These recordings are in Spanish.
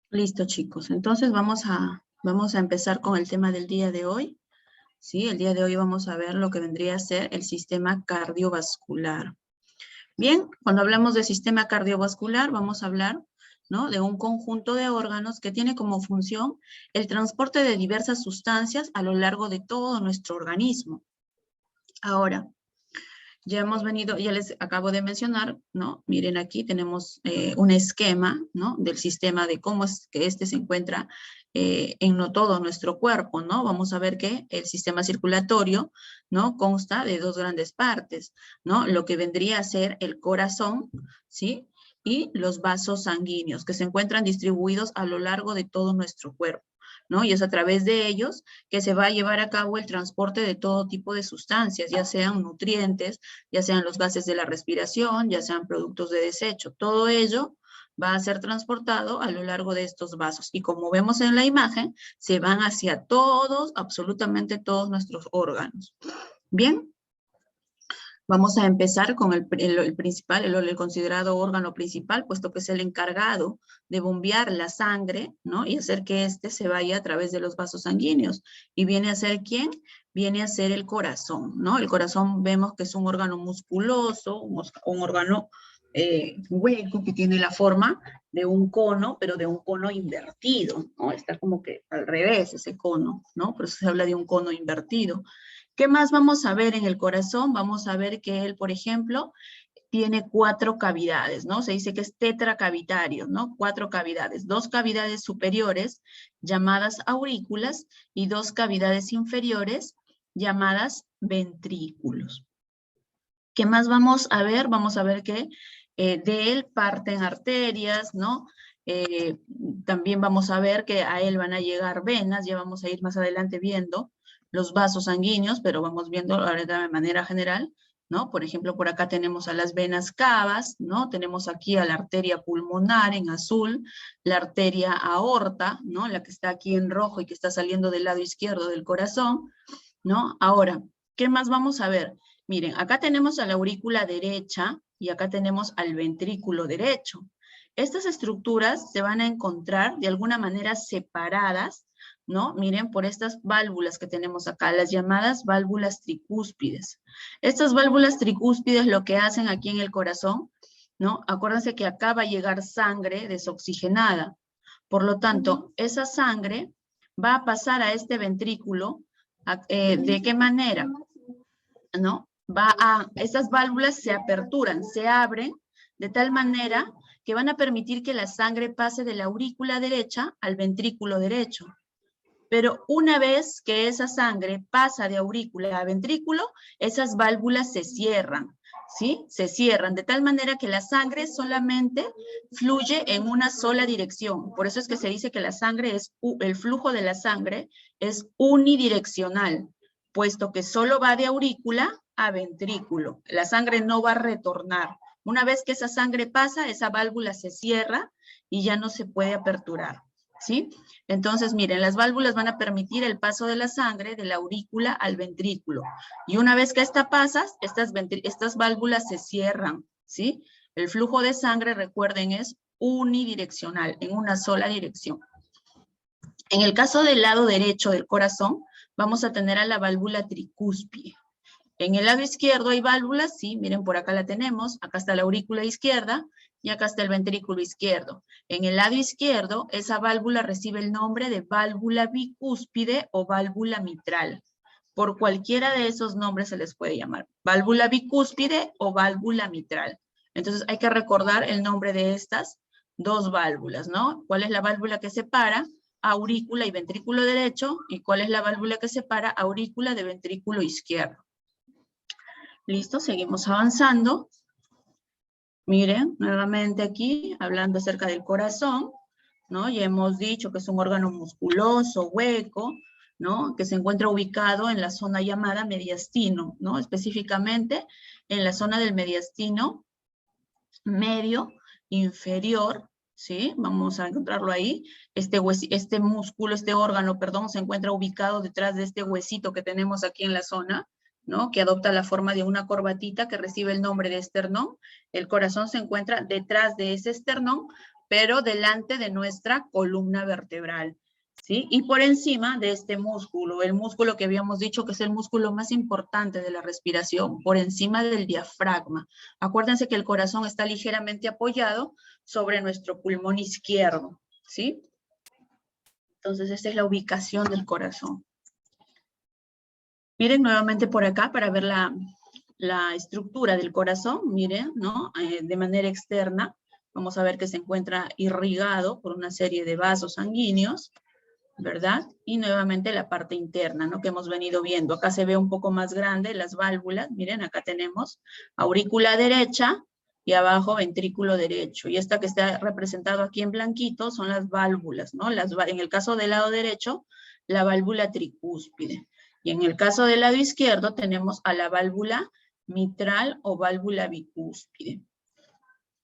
Listo, chicos. Entonces vamos a empezar con el tema del día de hoy. Sí, el día de hoy vamos a ver lo que vendría a ser el sistema cardiovascular. Bien, cuando hablamos de sistema cardiovascular, vamos a hablar, ¿no?, de un conjunto de órganos que tiene como función el transporte de diversas sustancias a lo largo de todo nuestro organismo. Ahora, ya les acabo de mencionar, ¿no? Miren, aquí tenemos un esquema, ¿no?, del sistema, de cómo es que se encuentra en todo nuestro cuerpo, ¿no? Vamos a ver que el sistema circulatorio, ¿no?, consta de dos grandes partes, ¿no? Lo que vendría a ser el corazón, ¿sí?, y los vasos sanguíneos, que se encuentran distribuidos a lo largo de todo nuestro cuerpo, ¿no? Y es a través de ellos que se va a llevar a cabo el transporte de todo tipo de sustancias, ya sean nutrientes, ya sean los gases de la respiración, ya sean productos de desecho. Todo ello va a ser transportado a lo largo de estos vasos. Y como vemos en la imagen, se van hacia todos, absolutamente todos nuestros órganos. Bien. Vamos a empezar con el principal, el considerado órgano principal, puesto que es el encargado de bombear la sangre, ¿no?, y hacer que se vaya a través de los vasos sanguíneos. ¿Y viene a ser quién? Viene a ser el corazón, ¿no? El corazón vemos que es un órgano musculoso, un órgano hueco, que tiene la forma de un cono, pero de un cono invertido, ¿no? Está como que al revés ese cono, ¿no? Por eso se habla de un cono invertido. ¿Qué más vamos a ver en el corazón? Vamos a ver que él, por ejemplo, tiene 4 cavidades, ¿no? Se dice que es tetracavitario, ¿no? 4 cavidades. 2 cavidades superiores, llamadas aurículas, y 2 cavidades inferiores, llamadas ventrículos. ¿Qué más vamos a ver? Vamos a ver que de él parten arterias, ¿no? También vamos a ver que a él van a llegar venas, ya vamos a ir más adelante viendo los vasos sanguíneos, pero vamos viendo ahora de manera general, ¿no? Por ejemplo, por acá tenemos a las venas cavas, ¿no? Tenemos aquí a la arteria pulmonar en azul, la arteria aorta, ¿no?, la que está aquí en rojo y que está saliendo del lado izquierdo del corazón, ¿no? Ahora, ¿qué más vamos a ver? Miren, acá tenemos a la aurícula derecha y acá tenemos al ventrículo derecho. Estas estructuras se van a encontrar de alguna manera separadas, ¿no? Miren, por estas válvulas que tenemos acá, las llamadas válvulas tricúspides. Estas válvulas tricúspides lo que hacen aquí en el corazón, ¿no? Acuérdense que acá va a llegar sangre desoxigenada. Por lo tanto, esa sangre va a pasar a este ventrículo. ¿De qué manera? ¿No? Estas válvulas se aperturan, se abren de tal manera que van a permitir que la sangre pase de la aurícula derecha al ventrículo derecho. Pero una vez que esa sangre pasa de aurícula a ventrículo, esas válvulas se cierran, ¿sí? Se cierran de tal manera que la sangre solamente fluye en una sola dirección. Por eso es que se dice que el flujo de la sangre es unidireccional, puesto que solo va de aurícula a ventrículo. La sangre no va a retornar. Una vez que esa sangre pasa, esa válvula se cierra y ya no se puede aperturar, ¿sí? Entonces, miren, las válvulas van a permitir el paso de la sangre de la aurícula al ventrículo. Y una vez que esta pasa, estas válvulas se cierran, ¿sí? El flujo de sangre, recuerden, es unidireccional, en una sola dirección. En el caso del lado derecho del corazón, vamos a tener a la válvula tricúspide. En el lado izquierdo hay válvulas, sí, miren, por acá la tenemos, acá está la aurícula izquierda y acá está el ventrículo izquierdo. En el lado izquierdo, esa válvula recibe el nombre de válvula bicúspide o válvula mitral. Por cualquiera de esos nombres se les puede llamar, válvula bicúspide o válvula mitral. Entonces hay que recordar el nombre de estas dos válvulas, ¿no? ¿Cuál es la válvula que separa aurícula y ventrículo derecho? ¿Y cuál es la válvula que separa aurícula de ventrículo izquierdo? Listo, seguimos avanzando. Miren, nuevamente aquí, hablando acerca del corazón, ¿no? Ya hemos dicho que es un órgano musculoso, hueco, ¿no? Que se encuentra ubicado en la zona llamada mediastino, ¿no? Específicamente en la zona del mediastino medio inferior, ¿sí? Vamos a encontrarlo ahí. Este músculo, este órgano, perdón, se encuentra ubicado detrás de este huesito que tenemos aquí en la zona, ¿no? Que adopta la forma de una corbatita que recibe el nombre de esternón. El corazón se encuentra detrás de ese esternón, pero delante de nuestra columna vertebral, ¿sí? Y por encima de este músculo, el músculo que habíamos dicho que es el músculo más importante de la respiración, por encima del diafragma. Acuérdense que el corazón está ligeramente apoyado sobre nuestro pulmón izquierdo, ¿sí? Entonces, esta es la ubicación del corazón. Miren nuevamente por acá para ver la estructura del corazón, miren, ¿no? De manera externa, vamos a ver que se encuentra irrigado por una serie de vasos sanguíneos, ¿verdad? Y nuevamente la parte interna, ¿no? Que hemos venido viendo. Acá se ve un poco más grande las válvulas, miren, acá tenemos aurícula derecha y abajo ventrículo derecho. Y esta que está representado aquí en blanquito son las válvulas, ¿no? En el caso del lado derecho, la válvula tricúspide. Y en el caso del lado izquierdo tenemos a la válvula mitral o válvula bicúspide.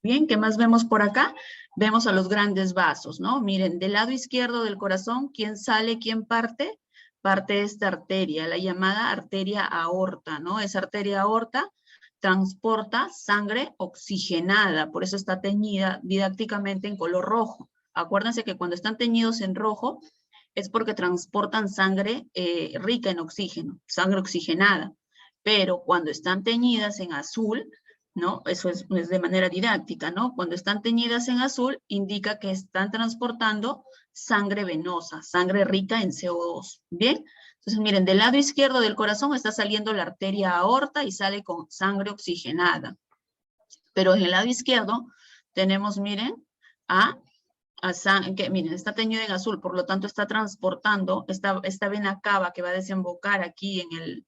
Bien, ¿qué más vemos por acá? Vemos a los grandes vasos, ¿no? Miren, del lado izquierdo del corazón, ¿quién sale, quién parte? Parte esta arteria, la llamada arteria aorta, ¿no? Esa arteria aorta transporta sangre oxigenada, por eso está teñida didácticamente en color rojo. Acuérdense que cuando están teñidos en rojo es porque transportan sangre rica en oxígeno, sangre oxigenada. Pero cuando están teñidas en azul, ¿no? Eso es de manera didáctica, ¿no? Cuando están teñidas en azul, indica que están transportando sangre venosa, sangre rica en CO2, ¿bien? Entonces, miren, del lado izquierdo del corazón está saliendo la arteria aorta y sale con sangre oxigenada. Pero en el lado izquierdo tenemos, miren, miren, está teñido en azul, por lo tanto está transportando esta vena cava que va a desembocar aquí en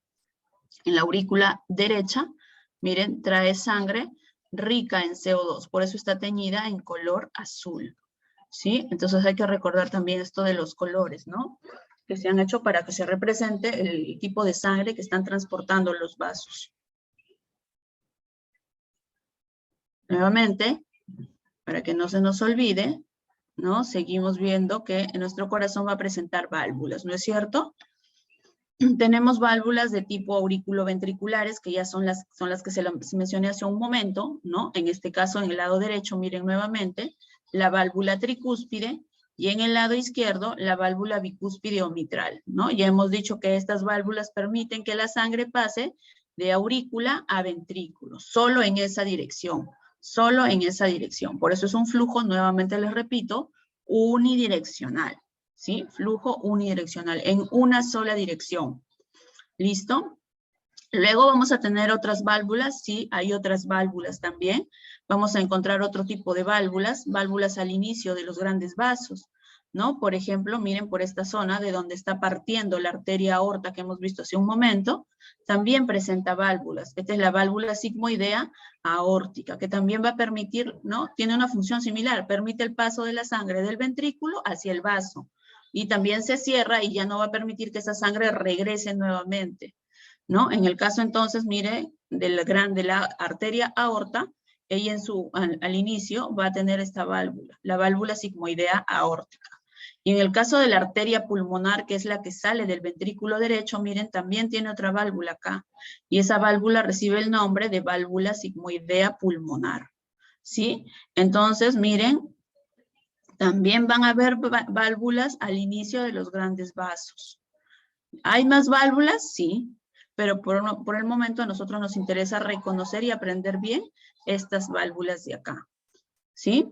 la aurícula derecha, miren, trae sangre rica en CO2, por eso está teñida en color azul, ¿sí? Entonces hay que recordar también esto de los colores, ¿no? Que se han hecho para que se represente el tipo de sangre que están transportando los vasos. Nuevamente, para que no se nos olvide, ¿no? Seguimos viendo que nuestro corazón va a presentar válvulas, ¿no es cierto? Tenemos válvulas de tipo auriculoventriculares, que ya son las que se mencioné hace un momento, ¿no? En este caso, en el lado derecho, miren nuevamente, la válvula tricúspide, y en el lado izquierdo, la válvula bicúspide o mitral, ¿no? Ya hemos dicho que estas válvulas permiten que la sangre pase de aurícula a ventrículo, solo en esa dirección, solo en esa dirección. Por eso es un flujo, nuevamente les repito, unidireccional. ¿Sí? Flujo unidireccional, en una sola dirección. ¿Listo? Luego vamos a tener otras válvulas, sí, hay otras válvulas también. Vamos a encontrar otro tipo de válvulas al inicio de los grandes vasos, ¿no? Por ejemplo, miren por esta zona de donde está partiendo la arteria aorta que hemos visto hace un momento, también presenta válvulas. Esta es la válvula sigmoidea aórtica, que también va a permitir, ¿no? Tiene una función similar, permite el paso de la sangre del ventrículo hacia el vaso. Y también se cierra y ya no va a permitir que esa sangre regrese nuevamente, ¿no? En el caso entonces, mire, de la arteria aorta, ella al inicio va a tener esta válvula, la válvula sigmoidea aórtica. Y en el caso de la arteria pulmonar, que es la que sale del ventrículo derecho, miren, también tiene otra válvula acá. Y esa válvula recibe el nombre de válvula sigmoidea pulmonar, ¿sí? Entonces, miren, también van a haber válvulas al inicio de los grandes vasos. ¿Hay más válvulas? Sí, pero por el momento a nosotros nos interesa reconocer y aprender bien estas válvulas de acá. ¿Sí?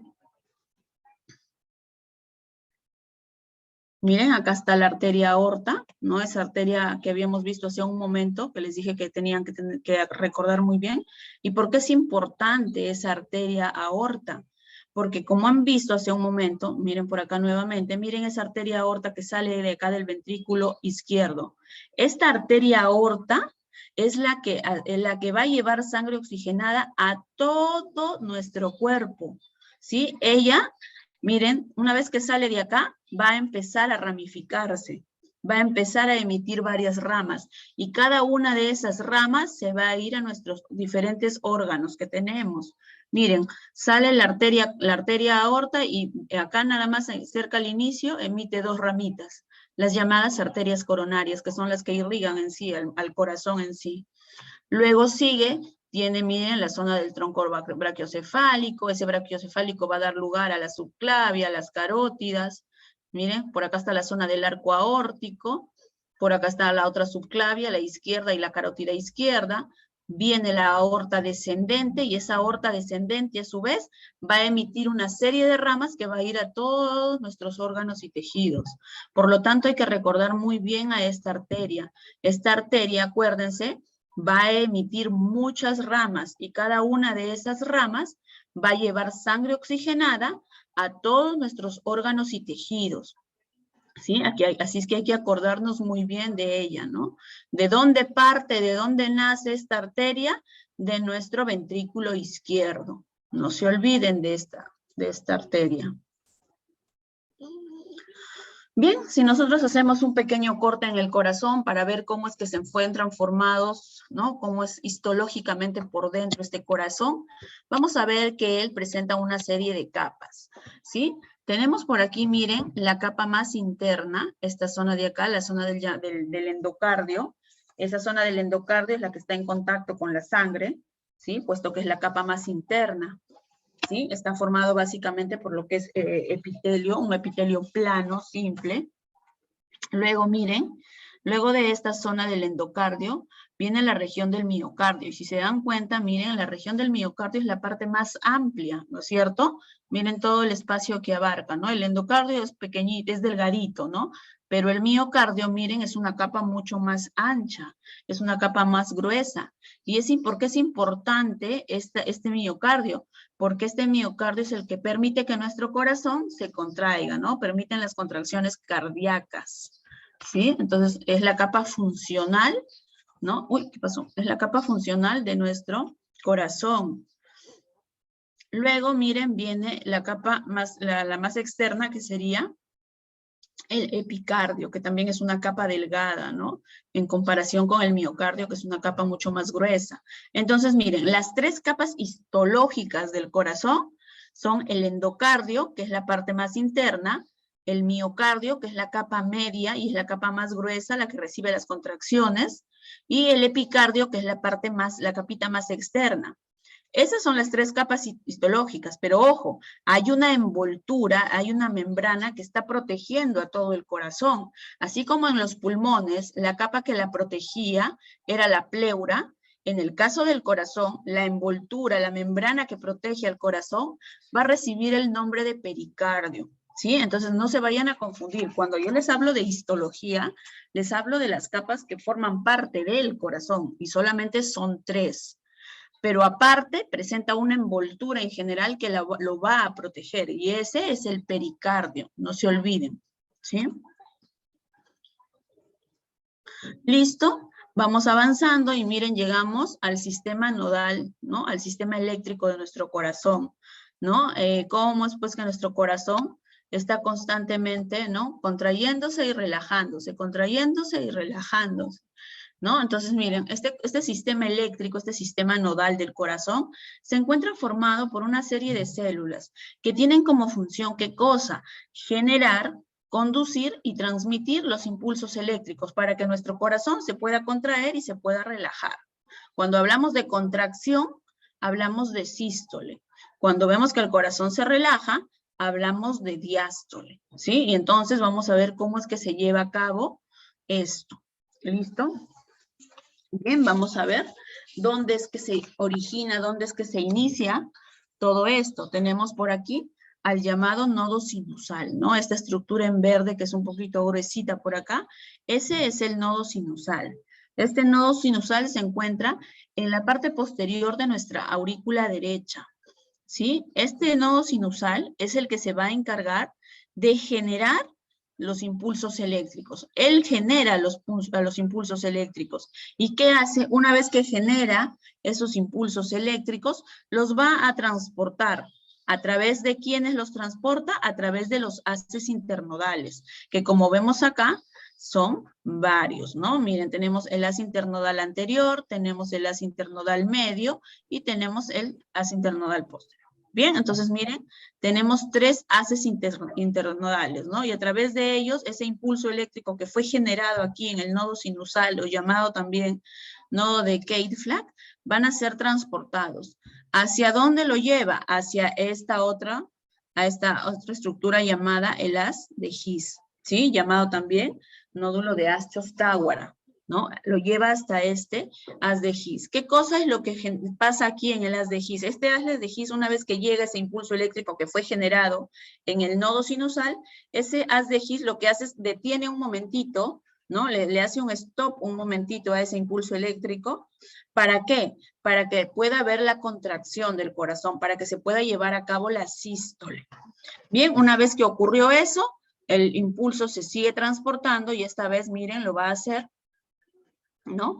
Miren, acá está la arteria aorta, ¿no? Esa arteria que habíamos visto hace un momento, que les dije que tenían que recordar muy bien. ¿Y por qué es importante esa arteria aorta? Porque como han visto hace un momento, miren por acá nuevamente, miren esa arteria aorta que sale de acá del ventrículo izquierdo. Esta arteria aorta es la que va a llevar sangre oxigenada a todo nuestro cuerpo, ¿sí? Ella, miren, una vez que sale de acá, va a empezar a ramificarse, va a empezar a emitir varias ramas y cada una de esas ramas se va a ir a nuestros diferentes órganos que tenemos. Miren, sale la arteria aorta y acá nada más cerca al inicio emite dos ramitas, las llamadas arterias coronarias, que son las que irrigan en sí, al corazón en sí. Luego sigue, miren, la zona del tronco brachiocefálico, ese brachiocefálico va a dar lugar a la subclavia, a las carótidas. Miren, por acá está la zona del arco aórtico, por acá está la otra subclavia, la izquierda y la carótida izquierda. Viene la aorta descendente y esa aorta descendente a su vez va a emitir una serie de ramas que va a ir a todos nuestros órganos y tejidos. Por lo tanto, hay que recordar muy bien a esta arteria. Esta arteria, acuérdense, va a emitir muchas ramas y cada una de esas ramas va a llevar sangre oxigenada a todos nuestros órganos y tejidos. ¿Sí? Así es que hay que acordarnos muy bien de ella, ¿no? ¿De dónde parte, de dónde nace esta arteria? De nuestro ventrículo izquierdo. No se olviden de esta arteria. Bien, si nosotros hacemos un pequeño corte en el corazón para ver cómo es que se encuentran formados, ¿no? Cómo es histológicamente por dentro este corazón, vamos a ver que él presenta una serie de capas, ¿sí? Tenemos por aquí, miren, la capa más interna, esta zona de acá, la zona del endocardio. Esa zona del endocardio es la que está en contacto con la sangre, ¿sí? Puesto que es la capa más interna. ¿Sí? Está formado básicamente por lo que es epitelio, un epitelio plano, simple. Luego, miren, luego de esta zona del endocardio, viene la región del miocardio. Y si se dan cuenta, miren, la región del miocardio es la parte más amplia, ¿no es cierto? Miren todo el espacio que abarca, ¿no? El endocardio es pequeñito, es delgadito, ¿no? Pero el miocardio, miren, es una capa mucho más ancha, es una capa más gruesa. ¿Y por qué es importante este miocardio? Porque este miocardio es el que permite que nuestro corazón se contraiga, ¿no? Permiten las contracciones cardíacas, ¿sí? Entonces, es la capa funcional, ¿no? Uy, ¿qué pasó? Es la capa funcional de nuestro corazón. Luego, miren, viene la capa la más externa, que sería el epicardio, que también es una capa delgada, ¿no? En comparación con el miocardio, que es una capa mucho más gruesa. Entonces, miren, las tres capas histológicas del corazón son el endocardio, que es la parte más interna, el miocardio, que es la capa media y es la capa más gruesa, la que recibe las contracciones, y el epicardio, que es la capita más externa. Esas son las tres capas histológicas, pero ojo, hay una envoltura, hay una membrana que está protegiendo a todo el corazón. Así como en los pulmones, la capa que la protegía era la pleura. En el caso del corazón, la envoltura, la membrana que protege al corazón, va a recibir el nombre de pericardio. ¿Sí? Entonces no se vayan a confundir. Cuando yo les hablo de histología, les hablo de las capas que forman parte del corazón y solamente son tres. Pero aparte presenta una envoltura en general que lo va a proteger, y ese es el pericardio, no se olviden, ¿sí? ¿Listo? Vamos avanzando y miren, llegamos al sistema nodal, ¿no? Al sistema eléctrico de nuestro corazón, ¿no? ¿Cómo es pues que nuestro corazón está constantemente, ¿no? Contrayéndose y relajándose, contrayéndose y relajándose, ¿no? Entonces, miren, este sistema eléctrico, este sistema nodal del corazón, se encuentra formado por una serie de células que tienen como función, ¿qué cosa? Generar, conducir y transmitir los impulsos eléctricos para que nuestro corazón se pueda contraer y se pueda relajar. Cuando hablamos de contracción, hablamos de sístole. Cuando vemos que el corazón se relaja, hablamos de diástole, ¿sí? Y entonces vamos a ver cómo es que se lleva a cabo esto. ¿Listo? Bien, vamos a ver dónde es que se origina, dónde es que se inicia todo esto. Tenemos por aquí al llamado nodo sinusal, ¿no? Esta estructura en verde que es un poquito gruesita por acá, ese es el nodo sinusal. Este nodo sinusal se encuentra en la parte posterior de nuestra aurícula derecha, ¿sí? Este nodo sinusal es el que se va a encargar de generar los impulsos eléctricos. Él genera los impulsos eléctricos. ¿Y qué hace? Una vez que genera esos impulsos eléctricos, los va a transportar. ¿A través de quiénes los transporta? A través de los haces internodales, que como vemos acá, son varios, ¿no? Miren, tenemos el haz internodal anterior, tenemos el haz internodal medio y tenemos el haz internodal posterior. Bien, entonces miren, tenemos 3 haces internodales, ¿no? Y a través de ellos, ese impulso eléctrico que fue generado aquí en el nodo sinusal, o llamado también nodo de Kate-Flagg, van a ser transportados. ¿Hacia dónde lo lleva? Hacia esta otra estructura llamada el haz de His, ¿sí? Llamado también nódulo de Aschoff-Tawara, ¿no? Lo lleva hasta este haz de His. ¿Qué cosa es lo que pasa aquí en el haz de His? Este haz de His, una vez que llega ese impulso eléctrico que fue generado en el nodo sinusal, ese haz de His lo que hace es detiene un momentito, ¿no? Le hace un stop un momentito a ese impulso eléctrico. ¿Para qué? Para que pueda haber la contracción del corazón, para que se pueda llevar a cabo la sístole. Bien, una vez que ocurrió eso, el impulso se sigue transportando y esta vez, miren, lo va a hacer, ¿no?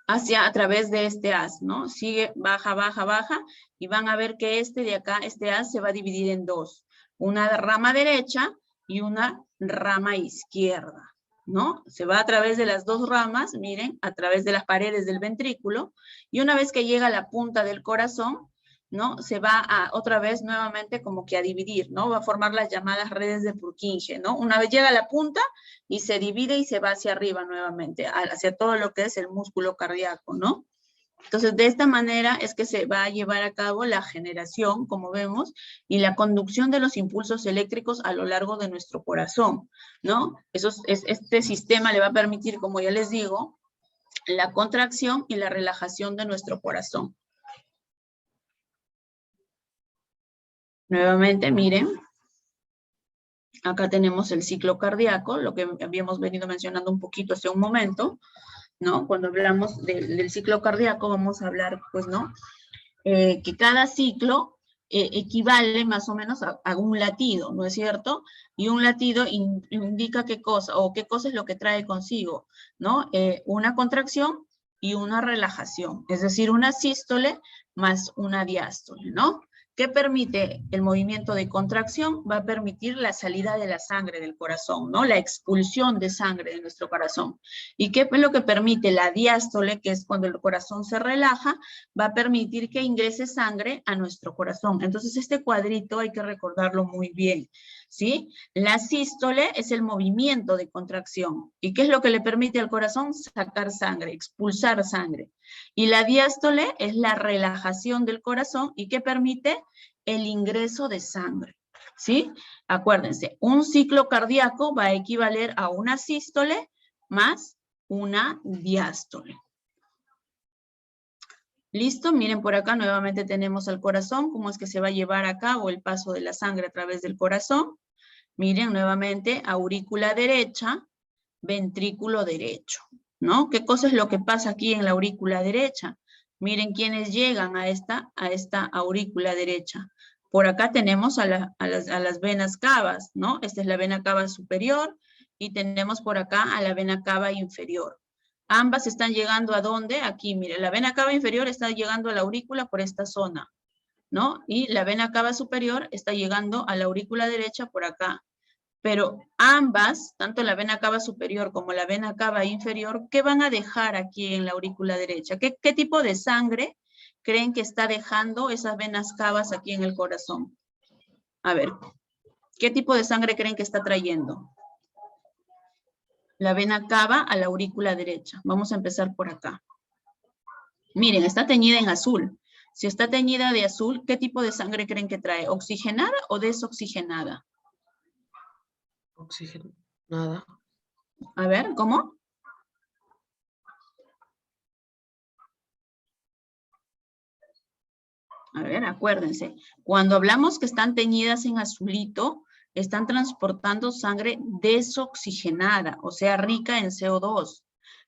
A través de este haz, ¿no? Sigue, baja, baja, baja, y van a ver que este de acá, este haz se va a dividir en 2. Una rama derecha y una rama izquierda, ¿no? Se va a través de las 2 ramas, miren, a través de las paredes del ventrículo, y una vez que llega a la punta del corazón, ¿no? Se va a otra vez nuevamente como que a dividir, ¿no? Va a formar las llamadas redes de Purkinje, ¿no? Una vez llega a la punta y se divide y se va hacia arriba nuevamente, hacia todo lo que es el músculo cardíaco, ¿no? Entonces, de esta manera es que se va a llevar a cabo la generación, como vemos, y la conducción de los impulsos eléctricos a lo largo de nuestro corazón, ¿no? Este sistema le va a permitir, como ya les digo, la contracción y la relajación de nuestro corazón. Nuevamente, miren, acá tenemos el ciclo cardíaco, lo que habíamos venido mencionando un poquito hace un momento, ¿no? Cuando hablamos del ciclo cardíaco vamos a hablar, pues, ¿no? Que cada ciclo equivale más o menos a un latido, ¿no es cierto? Y un latido indica qué cosa, o qué cosa es lo que trae consigo, ¿no? Una contracción y una relajación, es decir, una sístole más una diástole, ¿no? ¿Qué permite el movimiento de contracción? Va a permitir la salida de la sangre del corazón, ¿no? La expulsión de sangre de nuestro corazón. ¿Y qué es lo que permite la diástole, que es cuando el corazón se relaja? Va a permitir que ingrese sangre a nuestro corazón. Entonces, este cuadrito hay que recordarlo muy bien, ¿sí? La sístole es el movimiento de contracción. ¿Y qué es lo que le permite al corazón? Sacar sangre, expulsar sangre. Y la diástole es la relajación del corazón y que permite el ingreso de sangre, ¿sí? Acuérdense, un ciclo cardíaco va a equivaler a una sístole más una diástole. ¿Listo? Miren por acá nuevamente tenemos al corazón, cómo es que se va a llevar a cabo el paso de la sangre a través del corazón. Miren nuevamente, aurícula derecha, ventrículo derecho, ¿no? ¿Qué cosa es lo que pasa aquí en la aurícula derecha? Miren quiénes llegan a esta aurícula derecha. Por acá tenemos a las venas cavas, ¿no? Esta es la vena cava superior y tenemos por acá a la vena cava inferior. Ambas están llegando ¿a dónde? Aquí, mire, la vena cava inferior está llegando a la aurícula por esta zona, ¿no? Y la vena cava superior está llegando a la aurícula derecha por acá. Pero ambas, tanto la vena cava superior como la vena cava inferior, ¿qué van a dejar aquí en la aurícula derecha? ¿Qué tipo de sangre creen que está dejando esas venas cavas aquí en el corazón? A ver, ¿qué tipo de sangre creen que está trayendo? La vena cava a la aurícula derecha. Vamos a empezar por acá. Miren, está teñida en azul. Si está teñida de azul, ¿qué tipo de sangre creen que trae? ¿Oxigenada o desoxigenada? Oxigenada. A ver, ¿cómo? A ver, acuérdense. Cuando hablamos que están teñidas en azulito, están transportando sangre desoxigenada, o sea, rica en CO2.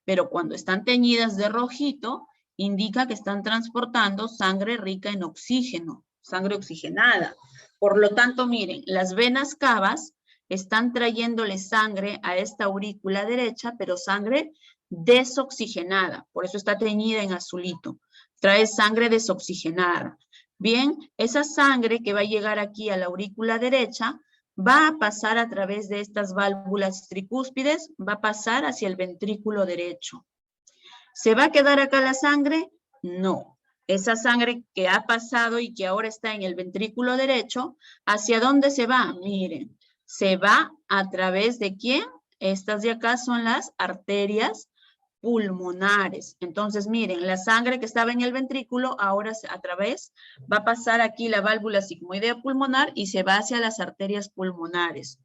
Pero cuando están teñidas de rojito, indica que están transportando sangre rica en oxígeno, sangre oxigenada. Por lo tanto, miren, las venas cavas están trayéndole sangre a esta aurícula derecha, pero sangre desoxigenada. Por eso está teñida en azulito. Trae sangre desoxigenada. Bien, esa sangre que va a llegar aquí a la aurícula derecha va a pasar a través de estas válvulas tricúspides, va a pasar hacia el ventrículo derecho. ¿Se va a quedar acá la sangre? No. Esa sangre que ha pasado y que ahora está en el ventrículo derecho, ¿hacia dónde se va? Miren, se va a través de ¿quién? Estas de acá son las arterias pulmonares. Entonces, miren, la sangre que estaba en el ventrículo, ahora a través, va a pasar aquí la válvula sigmoidea pulmonar y se va hacia las arterias pulmonares.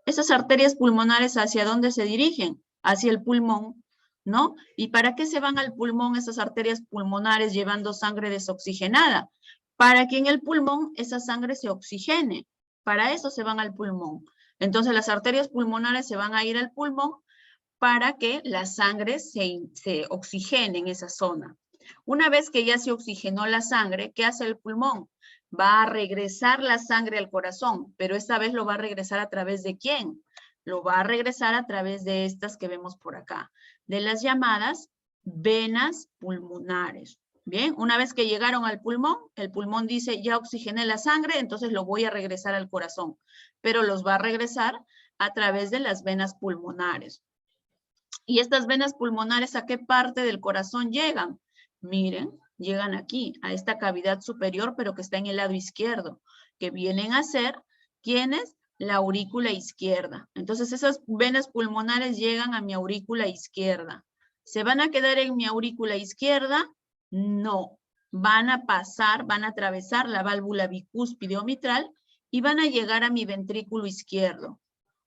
Esas arterias pulmonares, ¿hacia dónde se dirigen? Hacia el pulmón, ¿no? ¿Y para qué se van al pulmón esas arterias pulmonares llevando sangre desoxigenada? Para que en el pulmón esa sangre se oxigene. Para eso se van al pulmón. Entonces, las arterias pulmonares se van a ir al pulmón para que la sangre se oxigene en esa zona. Una vez que ya se oxigenó la sangre, ¿qué hace el pulmón? Va a regresar la sangre al corazón, pero esta vez lo va a regresar a través de ¿quién? Lo va a regresar a través de estas que vemos por acá, de las llamadas venas pulmonares. Bien, una vez que llegaron al pulmón, el pulmón dice, ya oxigené la sangre, entonces lo voy a regresar al corazón, pero los va a regresar a través de las venas pulmonares. ¿Y estas venas pulmonares a qué parte del corazón llegan? Miren, llegan aquí, a esta cavidad superior, pero que está en el lado izquierdo, que vienen a ser, ¿quiénes? La aurícula izquierda. Entonces, esas venas pulmonares llegan a mi aurícula izquierda. ¿Se van a quedar en mi aurícula izquierda? No. Van a pasar, van a atravesar la válvula bicúspide o mitral y van a llegar a mi ventrículo izquierdo.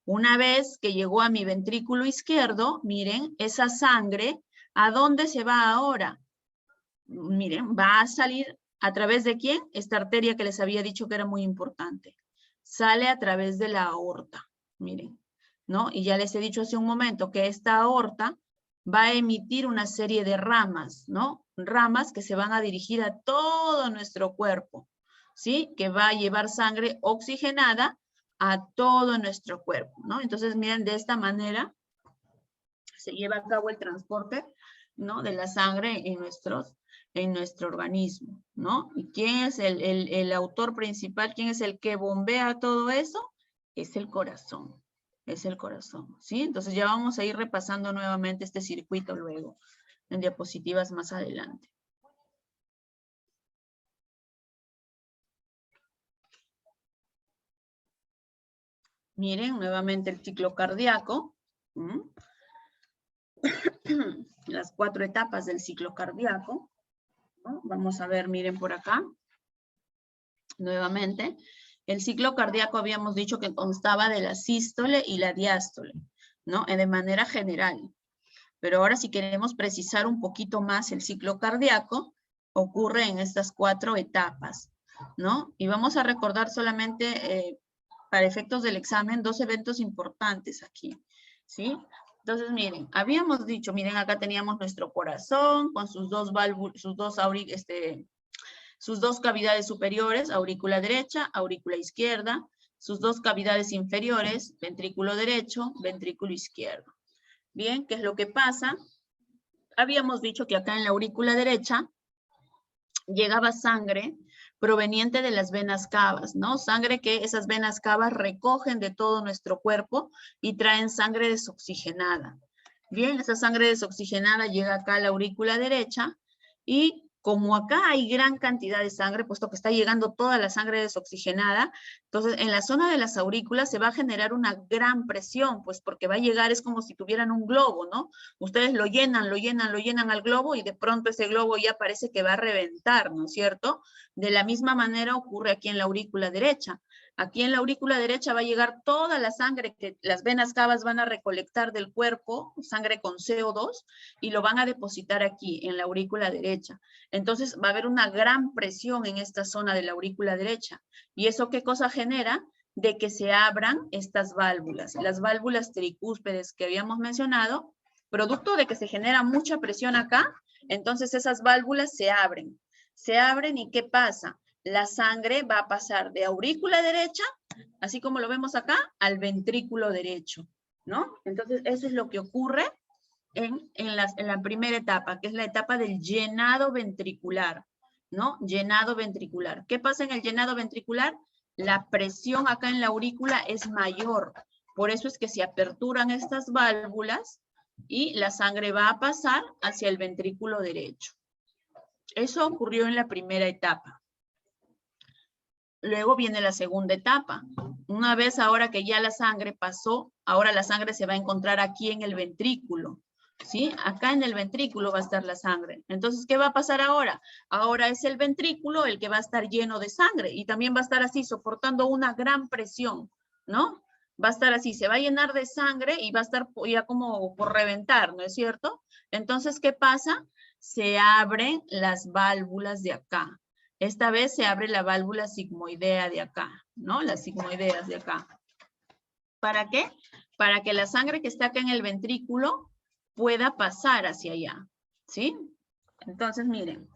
Una vez que llegó a mi ventrículo izquierdo, miren, esa sangre, ¿a dónde se va ahora? Miren, va a salir a través de ¿quién? Esta arteria que les había dicho que era muy importante. Sale a través de la aorta, miren, ¿no? Y ya les he dicho hace un momento que esta aorta va a emitir una serie de ramas, ¿no? Ramas que se van a dirigir a todo nuestro cuerpo, ¿sí? Que va a llevar sangre oxigenada a todo nuestro cuerpo, ¿no? Entonces, miren, de esta manera se lleva a cabo el transporte, ¿no? De la sangre en nuestro organismo, ¿no? ¿Y quién es el autor principal? ¿Quién es el que bombea todo eso? Es el corazón, ¿sí? Entonces ya vamos a ir repasando nuevamente este circuito luego, en diapositivas más adelante. Miren, nuevamente el ciclo cardíaco. Las 4 etapas del ciclo cardíaco, ¿no? Vamos a ver, miren por acá. Nuevamente, el ciclo cardíaco habíamos dicho que constaba de la sístole y la diástole, ¿no? De manera general. Pero ahora si queremos precisar un poquito más el ciclo cardíaco, ocurre en estas 4 etapas, ¿no? Y vamos a recordar solamente, para efectos del examen, 2 eventos importantes aquí, ¿sí? Entonces, miren, habíamos dicho, miren, acá teníamos nuestro corazón con sus dos válvulas, sus dos cavidades superiores, aurícula derecha, aurícula izquierda, sus dos cavidades inferiores, ventrículo derecho, ventrículo izquierdo. Bien, ¿qué es lo que pasa? Habíamos dicho que acá en la aurícula derecha llegaba sangre proveniente de las venas cavas, ¿no? Sangre que esas venas cavas recogen de todo nuestro cuerpo y traen sangre desoxigenada. Bien, esa sangre desoxigenada llega acá a la aurícula derecha y como acá hay gran cantidad de sangre, puesto que está llegando toda la sangre desoxigenada, entonces en la zona de las aurículas se va a generar una gran presión, pues porque va a llegar, es como si tuvieran un globo, ¿no? Ustedes lo llenan al globo y de pronto ese globo ya parece que va a reventar, ¿no es cierto? De la misma manera ocurre aquí en la aurícula derecha. Aquí en la aurícula derecha va a llegar toda la sangre que las venas cavas van a recolectar del cuerpo, sangre con CO2, y lo van a depositar aquí en la aurícula derecha. Entonces va a haber una gran presión en esta zona de la aurícula derecha. ¿Y eso qué cosa genera? De que se abran estas válvulas, las válvulas tricúspides que habíamos mencionado, producto de que se genera mucha presión acá, entonces esas válvulas se abren y ¿qué pasa? La sangre va a pasar de aurícula derecha, así como lo vemos acá, al ventrículo derecho, ¿no? Entonces eso es lo que ocurre en la primera etapa, que es la etapa del llenado ventricular, ¿no? Llenado ventricular. ¿Qué pasa en el llenado ventricular? la presión acá en la aurícula es mayor. Por eso es que se aperturan estas válvulas y la sangre va a pasar hacia el ventrículo derecho. Eso ocurrió en la primera etapa. Luego viene la segunda etapa. Una vez ahora que ya la sangre pasó, ahora la sangre se va a encontrar aquí en el ventrículo. ¿Sí? Acá en el ventrículo va a estar la sangre. Entonces, ¿qué va a pasar ahora? Ahora es el ventrículo el que va a estar lleno de sangre y también va a estar así, soportando una gran presión, ¿no? Va a estar así, se va a llenar de sangre y va a estar ya como por reventar, ¿no es cierto? Entonces, ¿qué pasa? Se abren las válvulas de acá. Esta vez se abre la válvula sigmoidea de acá, ¿no? Las sigmoideas de acá. ¿Para qué? Para que la sangre que está acá en el ventrículo pueda pasar hacia allá, ¿sí? Entonces, miren,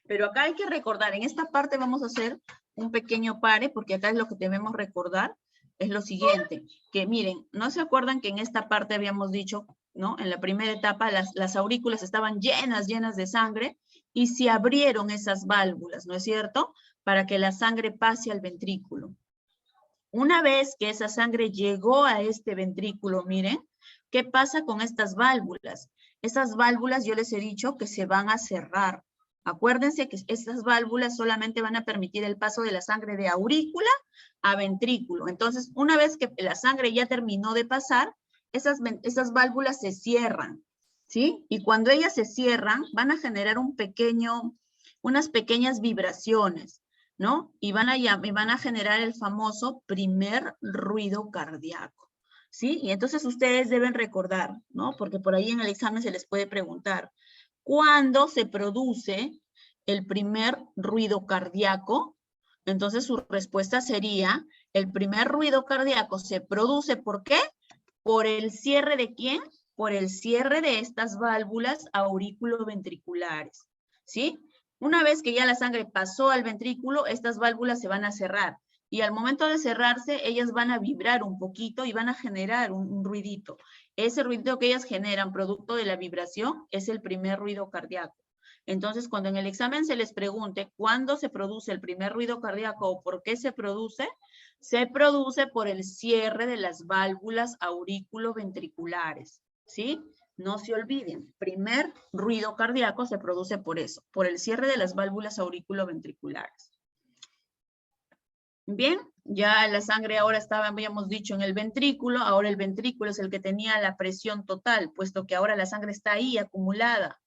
pero acá hay que recordar, en esta parte vamos a hacer un pequeño pare, porque acá es lo que debemos recordar, es lo siguiente, que miren, ¿no se acuerdan que en esta parte habíamos dicho, ¿no? En la primera etapa las aurículas estaban llenas de sangre y se abrieron esas válvulas, ¿no es cierto? Para que la sangre pase al ventrículo. Una vez que esa sangre llegó a este ventrículo, miren, ¿qué pasa con estas válvulas? Estas válvulas yo les he dicho que se van a cerrar. Acuérdense que estas válvulas solamente van a permitir el paso de la sangre de aurícula a ventrículo. Entonces, una vez que la sangre ya terminó de pasar, esas válvulas se cierran, ¿sí? Y cuando ellas se cierran, van a generar unas pequeñas vibraciones, ¿no? Y van a generar el famoso primer ruido cardíaco, ¿sí? Y entonces ustedes deben recordar, ¿no? Porque por ahí en el examen se les puede preguntar, ¿cuándo se produce el primer ruido cardíaco? Entonces su respuesta sería, el primer ruido cardíaco se produce, ¿por qué? ¿Por el cierre de quién? Por el cierre de estas válvulas auriculoventriculares, ¿sí? Una vez que ya la sangre pasó al ventrículo, estas válvulas se van a cerrar. Y al momento de cerrarse, ellas van a vibrar un poquito y van a generar un ruidito. Ese ruidito que ellas generan, producto de la vibración, es el primer ruido cardíaco. Entonces, cuando en el examen se les pregunte cuándo se produce el primer ruido cardíaco o por qué se produce por el cierre de las válvulas auriculoventriculares, ¿sí? No se olviden, primer ruido cardíaco se produce por eso, por el cierre de las válvulas auriculoventriculares. Bien, ya la sangre ahora estaba, habíamos dicho, en el ventrículo, ahora el ventrículo es el que tenía la presión total, puesto que ahora la sangre está ahí acumulada,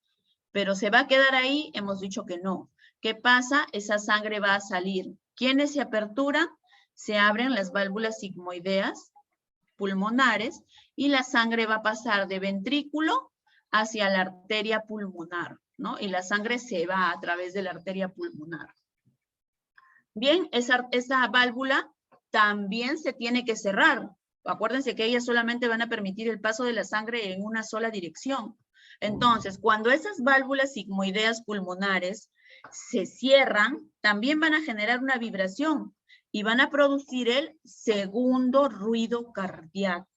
pero ¿se va a quedar ahí? Hemos dicho que no. ¿Qué pasa? Esa sangre va a salir. ¿Quiénes se aperturan? Se abren las válvulas sigmoideas pulmonares y la sangre va a pasar de ventrículo hacia la arteria pulmonar, ¿no? Y la sangre se va a través de la arteria pulmonar. Bien, esa válvula también se tiene que cerrar. Acuérdense que ellas solamente van a permitir el paso de la sangre en una sola dirección. Entonces, cuando esas válvulas sigmoideas pulmonares se cierran, también van a generar una vibración y van a producir el segundo ruido cardíaco.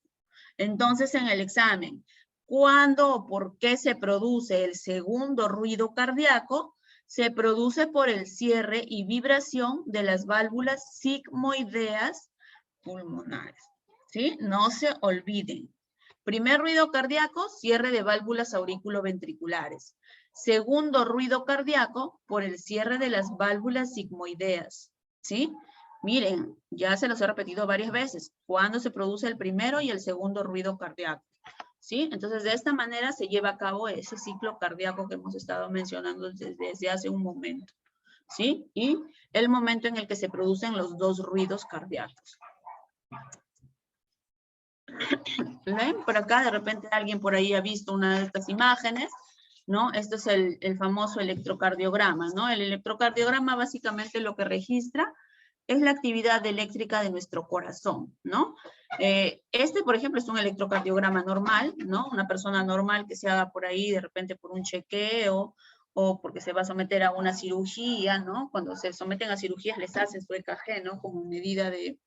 Entonces, en el examen, ¿cuándo o por qué se produce el segundo ruido cardíaco? Se produce por el cierre y vibración de las válvulas sigmoideas pulmonares, ¿sí? No se olviden. Primer ruido cardíaco, cierre de válvulas auriculoventriculares. Segundo ruido cardíaco, por el cierre de las válvulas sigmoideas, ¿sí? Miren, ya se los he repetido varias veces. ¿Cuándo se produce el primero y el segundo ruido cardíaco? ¿Sí? Entonces, de esta manera se lleva a cabo ese ciclo cardíaco que hemos estado mencionando desde hace un momento, ¿sí? Y el momento en el que se producen los dos ruidos cardíacos. ¿Ven? Por acá, de repente, alguien por ahí ha visto una de estas imágenes, ¿no? Esto es el famoso electrocardiograma, ¿no? El electrocardiograma básicamente lo que registra es la actividad eléctrica de nuestro corazón, ¿no? Por ejemplo, es un electrocardiograma normal, ¿no? Una persona normal que se haga por ahí, de repente por un chequeo, o porque se va a someter a una cirugía, ¿no? Cuando se someten a cirugías les hacen su EKG, ¿no? Como medida de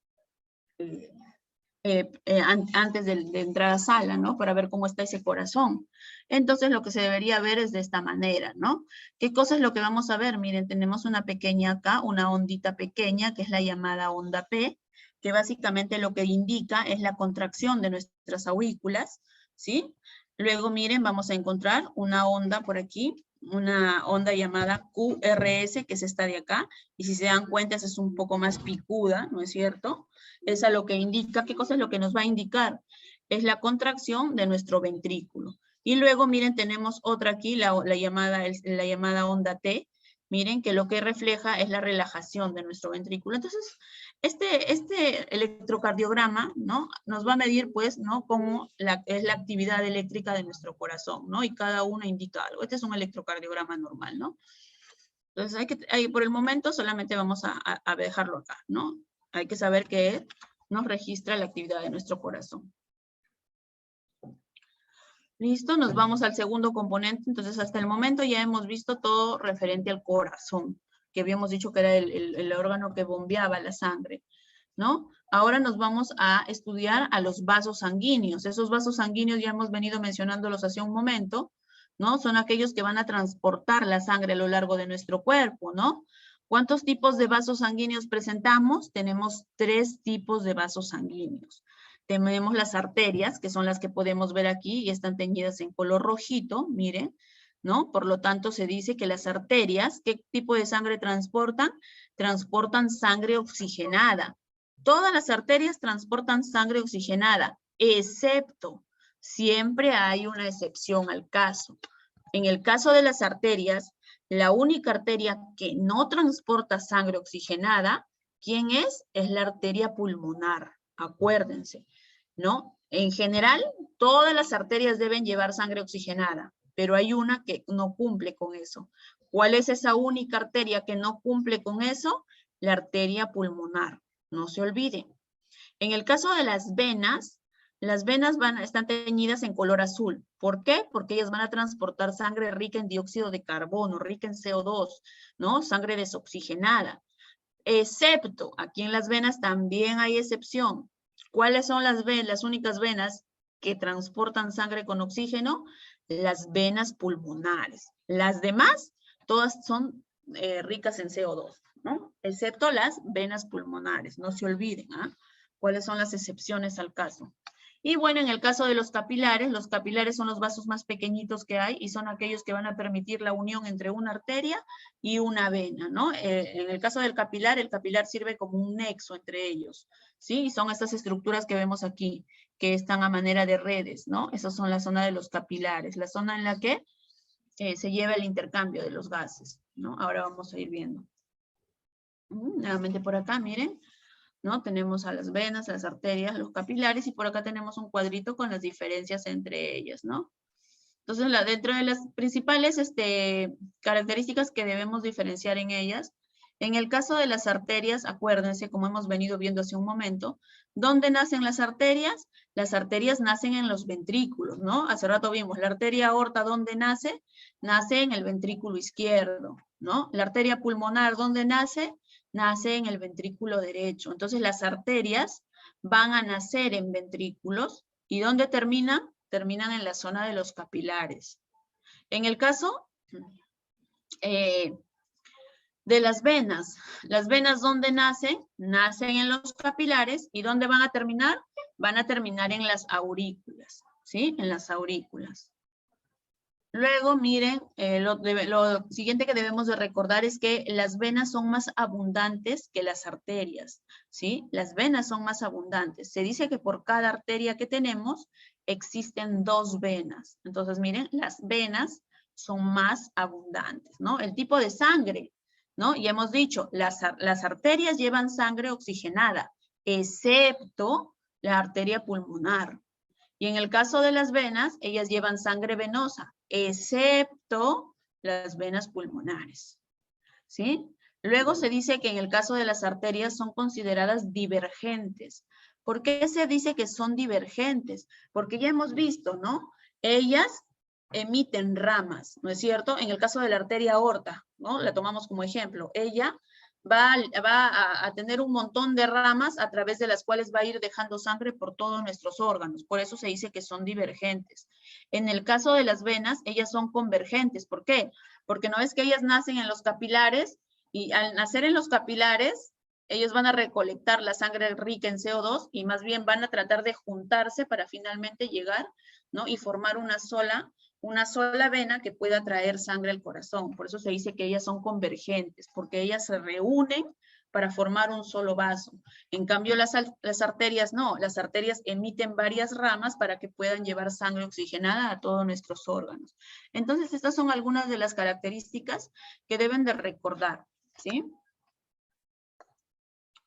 antes de entrar a sala, ¿no? Para ver cómo está ese corazón. Entonces, lo que se debería ver es de esta manera, ¿no? ¿Qué cosa es lo que vamos a ver? Miren, tenemos una pequeña acá, una ondita pequeña, que es la llamada onda P, que básicamente lo que indica es la contracción de nuestras aurículas, ¿sí? Luego, miren, vamos a encontrar una onda por aquí, una onda llamada QRS, que es esta de acá, y si se dan cuenta, esa es un poco más picuda, ¿no es cierto? Es a lo que indica, ¿qué cosa es lo que nos va a indicar? Es la contracción de nuestro ventrículo. Y luego, miren, tenemos otra aquí, la llamada onda T. Miren que lo que refleja es la relajación de nuestro ventrículo. Entonces, este electrocardiograma, ¿no? Nos va a medir, pues, ¿no? Cómo es la actividad eléctrica de nuestro corazón, ¿no? Y cada uno indica algo. Este es un electrocardiograma normal, ¿no? Entonces, por el momento solamente vamos a dejarlo acá, ¿no? Hay que saber que nos registra la actividad de nuestro corazón. Listo, nos vamos al segundo componente. Entonces, hasta el momento ya hemos visto todo referente al corazón, que habíamos dicho que era el órgano que bombeaba la sangre, ¿no? Ahora nos vamos a estudiar a los vasos sanguíneos. Esos vasos sanguíneos ya hemos venido mencionándolos hace un momento, ¿no? Son aquellos que van a transportar la sangre a lo largo de nuestro cuerpo, ¿no? ¿Cuántos tipos de vasos sanguíneos presentamos? Tenemos 3 tipos de vasos sanguíneos. Tenemos las arterias, que son las que podemos ver aquí y están teñidas en color rojito, miren, ¿no? Por lo tanto, se dice que las arterias, ¿qué tipo de sangre transportan? Transportan sangre oxigenada. Todas las arterias transportan sangre oxigenada, excepto, siempre hay una excepción al caso. En el caso de las arterias, la única arteria que no transporta sangre oxigenada, ¿quién es? Es la arteria pulmonar, acuérdense, ¿no? En general, todas las arterias deben llevar sangre oxigenada, pero hay una que no cumple con eso. ¿Cuál es esa única arteria que no cumple con eso? La arteria pulmonar, no se olviden. En el caso de las venas están teñidas en color azul. ¿Por qué? Porque ellas van a transportar sangre rica en dióxido de carbono, rica en CO2, ¿no? Sangre desoxigenada. Excepto, aquí en las venas también hay excepción. ¿Cuáles son las únicas venas que transportan sangre con oxígeno? Las venas pulmonares. Las demás, todas son ricas en CO2, ¿no? Excepto las venas pulmonares, no se olviden, ¿ah? ¿Cuáles son las excepciones al caso? Y bueno, en el caso de los capilares son los vasos más pequeñitos que hay y son aquellos que van a permitir la unión entre una arteria y una vena, ¿no? En el caso del capilar, el capilar sirve como un nexo entre ellos, ¿sí? Y son estas estructuras que vemos aquí, que están a manera de redes, ¿no? Esas son la zona de los capilares, la zona en la que se lleva el intercambio de los gases, ¿no? Ahora vamos a ir viendo. Nuevamente por acá, miren, ¿no? Tenemos a las venas, a las arterias, los capilares, y por acá tenemos un cuadrito con las diferencias entre ellas, ¿no? Entonces, dentro de las principales características que debemos diferenciar en ellas, en el caso de las arterias, acuérdense, como hemos venido viendo hace un momento, ¿dónde nacen las arterias? Las arterias nacen en los ventrículos, ¿no? Hace rato vimos, la arteria aorta, ¿dónde nace? Nace en el ventrículo izquierdo, ¿no? La arteria pulmonar, ¿dónde nace? Nace en el ventrículo derecho. Entonces, las arterias van a nacer en ventrículos. ¿Y dónde terminan? Terminan en la zona de los capilares. En el caso de las venas ¿dónde nacen? Nacen en los capilares. ¿Y dónde van a terminar? Van a terminar en las aurículas, ¿sí? En las aurículas. Luego, miren, lo siguiente que debemos de recordar es que las venas son más abundantes que las arterias, ¿sí? Las venas son más abundantes. Se dice que por cada arteria que tenemos existen 2 venas. Entonces, miren, las venas son más abundantes, ¿no? El tipo de sangre, ¿no? Y hemos dicho, las arterias llevan sangre oxigenada, excepto la arteria pulmonar. Y en el caso de las venas, ellas llevan sangre venosa, excepto las venas pulmonares, ¿sí? Luego se dice que en el caso de las arterias son consideradas divergentes. ¿Por qué se dice que son divergentes? Porque ya hemos visto, ¿no? Ellas emiten ramas, ¿no es cierto? En el caso de la arteria aorta, ¿no? La tomamos como ejemplo. Ella va a tener un montón de ramas a través de las cuales va a ir dejando sangre por todos nuestros órganos. Por eso se dice que son divergentes. En el caso de las venas, ellas son convergentes. ¿Por qué? Porque no es que ellas nacen en los capilares y al nacer en los capilares, ellos van a recolectar la sangre rica en CO2 y más bien van a tratar de juntarse para finalmente llegar, ¿no? Y formar una sola vena que pueda traer sangre al corazón. Por eso se dice que ellas son convergentes, porque ellas se reúnen para formar un solo vaso. En cambio, las arterias no, las arterias emiten varias ramas para que puedan llevar sangre oxigenada a todos nuestros órganos. Entonces, estas son algunas de las características que deben de recordar, ¿sí?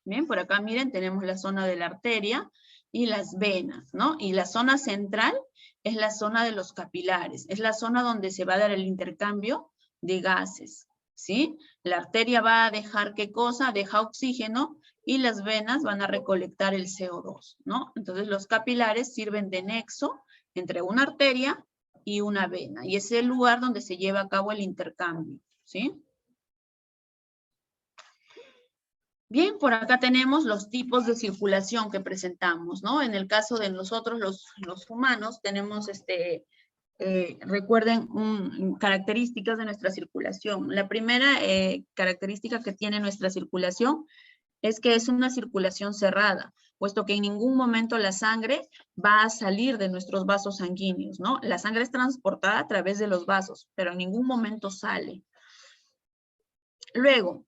Bien, por acá miren, tenemos la zona de la arteria y las venas, ¿no? Y la zona central es la zona de los capilares, es la zona donde se va a dar el intercambio de gases, ¿sí? La arteria va a dejar, ¿qué cosa? Deja oxígeno y las venas van a recolectar el CO2, ¿no? Entonces los capilares sirven de nexo entre una arteria y una vena, y es el lugar donde se lleva a cabo el intercambio, ¿sí? Bien, por acá tenemos los tipos de circulación que presentamos, ¿no? En el caso de nosotros, los humanos, tenemos, recuerden, características de nuestra circulación. La primera característica que tiene nuestra circulación es que es una circulación cerrada, puesto que en ningún momento la sangre va a salir de nuestros vasos sanguíneos, ¿no? La sangre es transportada a través de los vasos, pero en ningún momento sale. Luego,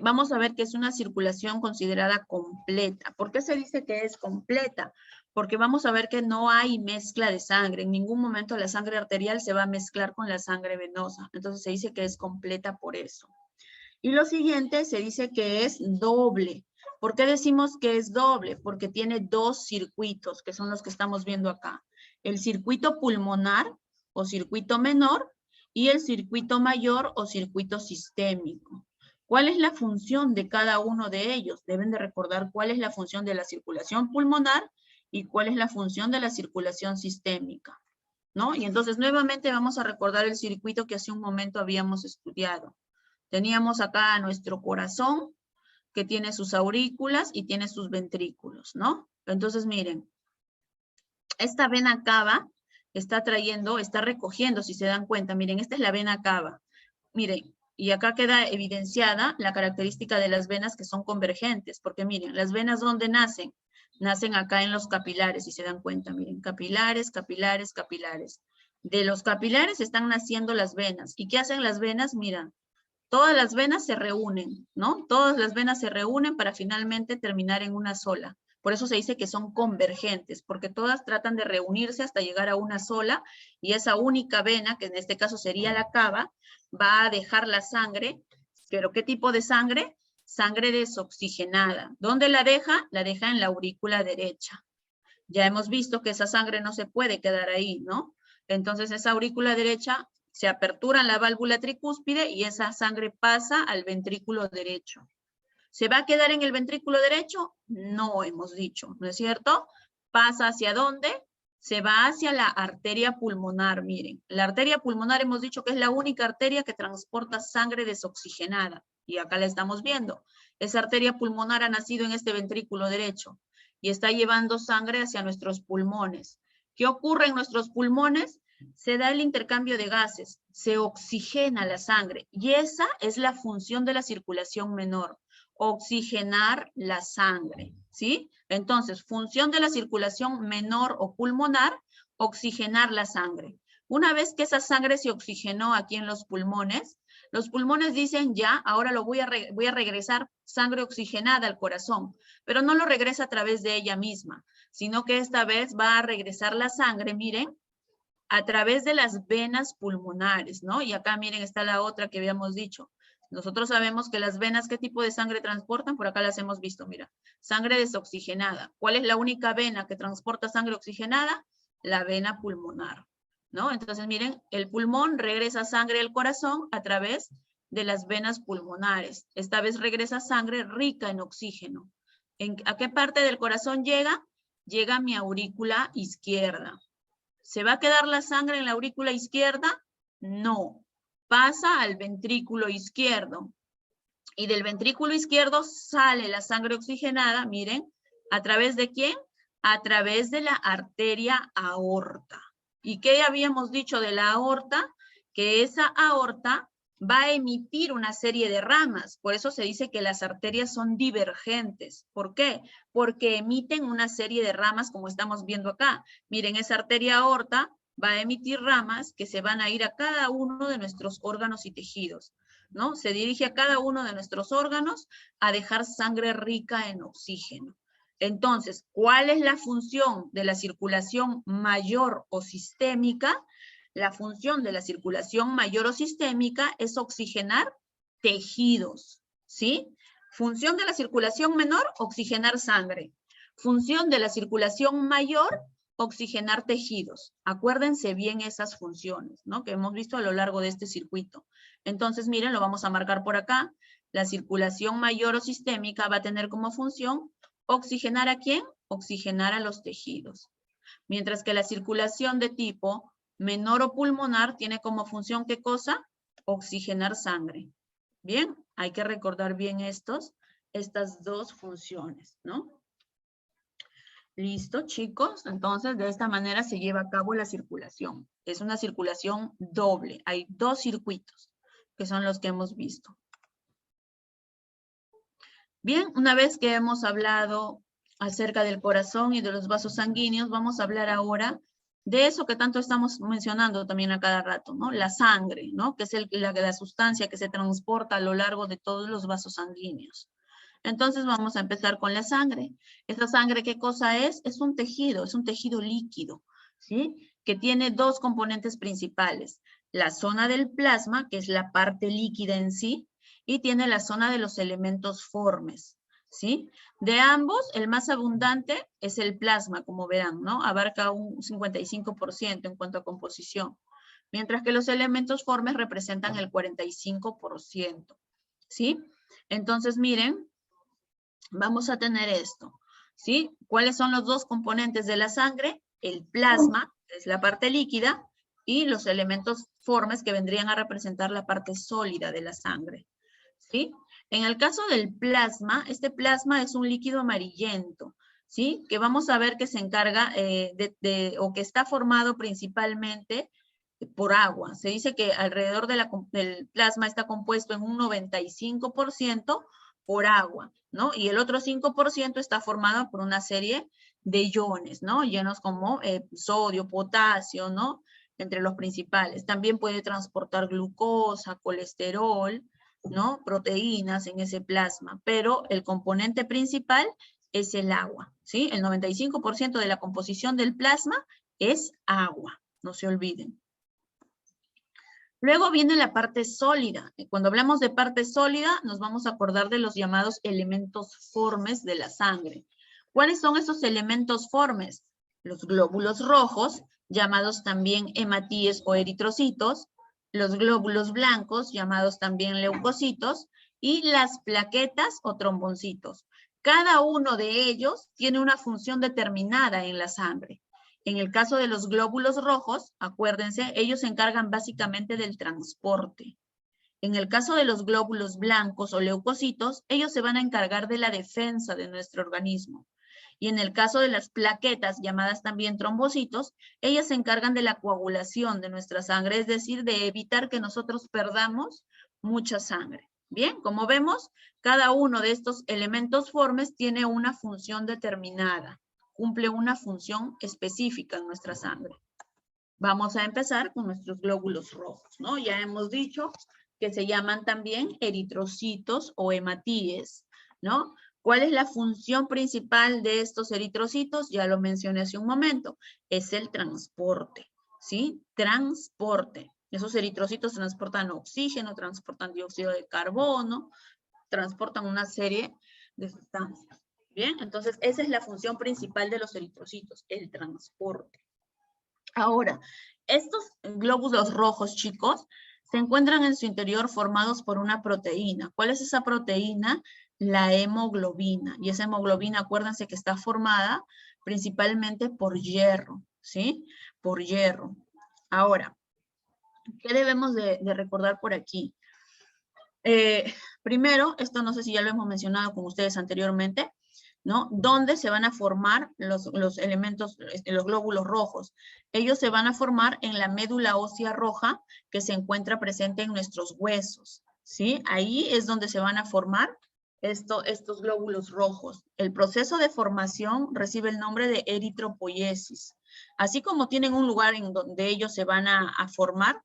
vamos a ver que es una circulación considerada completa. ¿Por qué se dice que es completa? Porque vamos a ver que no hay mezcla de sangre. En ningún momento la sangre arterial se va a mezclar con la sangre venosa. Entonces se dice que es completa por eso. Y lo siguiente se dice que es doble. ¿Por qué decimos que es doble? Porque tiene dos circuitos, que son los que estamos viendo acá. El circuito pulmonar o circuito menor y el circuito mayor o circuito sistémico. ¿Cuál es la función de cada uno de ellos? Deben de recordar cuál es la función de la circulación pulmonar y cuál es la función de la circulación sistémica, ¿no? Y entonces nuevamente vamos a recordar el circuito que hace un momento habíamos estudiado. Teníamos acá nuestro corazón, que tiene sus aurículas y tiene sus ventrículos, ¿no? Entonces, miren, esta vena cava está trayendo, está recogiendo, si se dan cuenta, miren, esta es la vena cava. Miren, y acá queda evidenciada la característica de las venas que son convergentes, porque miren, las venas ¿dónde nacen? Nacen acá en los capilares, si se dan cuenta, miren, capilares, capilares, capilares. De los capilares están naciendo las venas. ¿Y qué hacen las venas? Miren, todas las venas se reúnen, ¿no? Todas las venas se reúnen para finalmente terminar en una sola. Por eso se dice que son convergentes, porque todas tratan de reunirse hasta llegar a una sola, y esa única vena, que en este caso sería la cava, va a dejar la sangre. ¿Pero qué tipo de sangre? Sangre desoxigenada. ¿Dónde la deja? La deja en la aurícula derecha. Ya hemos visto que esa sangre no se puede quedar ahí, ¿no? Entonces esa aurícula derecha se apertura en la válvula tricúspide y esa sangre pasa al ventrículo derecho. ¿Se va a quedar en el ventrículo derecho? No, hemos dicho, ¿no es cierto? ¿Pasa hacia dónde? Se va hacia la arteria pulmonar, miren. La arteria pulmonar hemos dicho que es la única arteria que transporta sangre desoxigenada. Y acá la estamos viendo. Esa arteria pulmonar ha nacido en este ventrículo derecho y está llevando sangre hacia nuestros pulmones. ¿Qué ocurre en nuestros pulmones? Se da el intercambio de gases, se oxigena la sangre y esa es la función de la circulación menor, oxigenar la sangre, ¿sí? Entonces, función de la circulación menor o pulmonar, oxigenar la sangre. Una vez que esa sangre se oxigenó aquí en los pulmones dicen ya, ahora voy a regresar sangre oxigenada al corazón, pero no lo regresa a través de ella misma, sino que esta vez va a regresar la sangre, miren, a través de las venas pulmonares, ¿no? Y acá miren está la otra que habíamos dicho. Nosotros sabemos que las venas, ¿qué tipo de sangre transportan? Por acá las hemos visto, mira. Sangre desoxigenada. ¿Cuál es la única vena que transporta sangre oxigenada? La vena pulmonar, ¿no? Entonces miren, el pulmón regresa sangre al corazón a través de las venas pulmonares. Esta vez regresa sangre rica en oxígeno. ¿A qué parte del corazón llega? Llega a mi aurícula izquierda. ¿Se va a quedar la sangre en la aurícula izquierda? No. Pasa al ventrículo izquierdo. Y del ventrículo izquierdo sale la sangre oxigenada, miren, ¿a través de quién? A través de la arteria aorta. ¿Y qué habíamos dicho de la aorta? Que esa aorta va a emitir una serie de ramas. Por eso se dice que las arterias son divergentes. ¿Por qué? Porque emiten una serie de ramas como estamos viendo acá. Miren, esa arteria aorta va a emitir ramas que se van a ir a cada uno de nuestros órganos y tejidos, ¿no? Se dirige a cada uno de nuestros órganos a dejar sangre rica en oxígeno. Entonces, ¿cuál es la función de la circulación mayor o sistémica? La función de la circulación mayor o sistémica es oxigenar tejidos, ¿sí? Función de la circulación menor, oxigenar sangre. Función de la circulación mayor, oxigenar tejidos. Acuérdense bien esas funciones, ¿no? Que hemos visto a lo largo de este circuito. Entonces, miren, lo vamos a marcar por acá. La circulación mayor o sistémica va a tener como función oxigenar ¿a quién? Oxigenar a los tejidos. Mientras que la circulación de tipo menor o pulmonar tiene como función ¿qué cosa? Oxigenar sangre. Bien, hay que recordar bien estas dos funciones, ¿no? Listo, chicos. Entonces, de esta manera se lleva a cabo la circulación. Es una circulación doble. Hay dos circuitos, que son los que hemos visto. Bien, una vez que hemos hablado acerca del corazón y de los vasos sanguíneos, vamos a hablar ahora de eso que tanto estamos mencionando también a cada rato, ¿no? La sangre, ¿no? Que es la sustancia que se transporta a lo largo de todos los vasos sanguíneos. Entonces vamos a empezar con la sangre. ¿Esa sangre qué cosa es? Es un tejido líquido, ¿sí? Que tiene dos componentes principales. La zona del plasma, que es la parte líquida en sí, y tiene la zona de los elementos formes, ¿sí? De ambos, el más abundante es el plasma, como verán, ¿no? Abarca un 55% en cuanto a composición, mientras que los elementos formes representan el 45%, ¿sí? Entonces, miren, vamos a tener esto, ¿sí? ¿Cuáles son los dos componentes de la sangre? El plasma, que es la parte líquida, y los elementos formes que vendrían a representar la parte sólida de la sangre, ¿sí? En el caso del plasma, este plasma es un líquido amarillento, ¿sí? Que vamos a ver que se encarga o que está formado principalmente por agua. Se dice que alrededor del plasma está compuesto en un 95% por agua, ¿no? Y el otro 5% está formado por una serie de iones, ¿no? Iones como sodio, potasio, ¿no? Entre los principales. También puede transportar glucosa, colesterol, ¿no? Proteínas en ese plasma, pero el componente principal es el agua, ¿sí? El 95% de la composición del plasma es agua, no se olviden. Luego viene la parte sólida. Cuando hablamos de parte sólida, nos vamos a acordar de los llamados elementos formes de la sangre. ¿Cuáles son esos elementos formes? Los glóbulos rojos, llamados también hematíes o eritrocitos, los glóbulos blancos, llamados también leucocitos, y las plaquetas o tromboncitos. Cada uno de ellos tiene una función determinada en la sangre. En el caso de los glóbulos rojos, acuérdense, ellos se encargan básicamente del transporte. En el caso de los glóbulos blancos o leucocitos, ellos se van a encargar de la defensa de nuestro organismo. Y en el caso de las plaquetas, llamadas también trombocitos, ellas se encargan de la coagulación de nuestra sangre, es decir, de evitar que nosotros perdamos mucha sangre. Bien, como vemos, cada uno de estos elementos formes tiene una función determinada, cumple una función específica en nuestra sangre. Vamos a empezar con nuestros glóbulos rojos, ¿no? Ya hemos dicho que se llaman también eritrocitos o hematíes, ¿no? ¿Cuál es la función principal de estos eritrocitos? Ya lo mencioné hace un momento, es el transporte, ¿sí? Transporte. Esos eritrocitos transportan oxígeno, transportan dióxido de carbono, transportan una serie de sustancias. Bien, entonces esa es la función principal de los eritrocitos, el transporte. Ahora, estos glóbulos rojos, chicos, se encuentran en su interior formados por una proteína. ¿Cuál es esa proteína? La hemoglobina. Y esa hemoglobina, acuérdense que está formada principalmente por hierro, ¿sí? Por hierro. Ahora, ¿qué debemos de recordar por aquí? Primero, esto no sé si ya lo hemos mencionado con ustedes anteriormente, ¿no? ¿Dónde se van a formar los elementos, los glóbulos rojos? Ellos se van a formar en la médula ósea roja que se encuentra presente en nuestros huesos, ¿sí? Ahí es donde se van a formar estos glóbulos rojos. El proceso de formación recibe el nombre de eritropoiesis. Así como tienen un lugar en donde ellos se van a formar,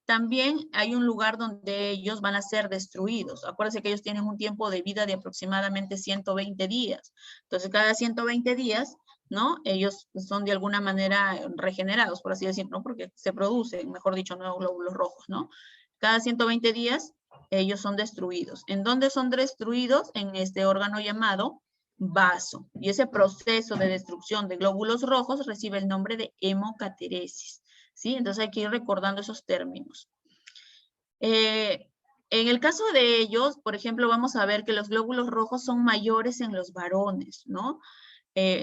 también hay un lugar donde ellos van a ser destruidos. Acuérdense que ellos tienen un tiempo de vida de aproximadamente 120 días. Entonces, cada 120 días, ¿no? Ellos son de alguna manera regenerados, por así decirlo, ¿no? Porque se producen, mejor dicho, nuevos glóbulos rojos, ¿no? Cada 120 días, ellos son destruidos. ¿En dónde son destruidos? En este órgano llamado vaso. Y ese proceso de destrucción de glóbulos rojos recibe el nombre de hemocateresis. ¿Sí? Entonces hay que ir recordando esos términos. En el caso de ellos, por ejemplo, vamos a ver que los glóbulos rojos son mayores en los varones, ¿no?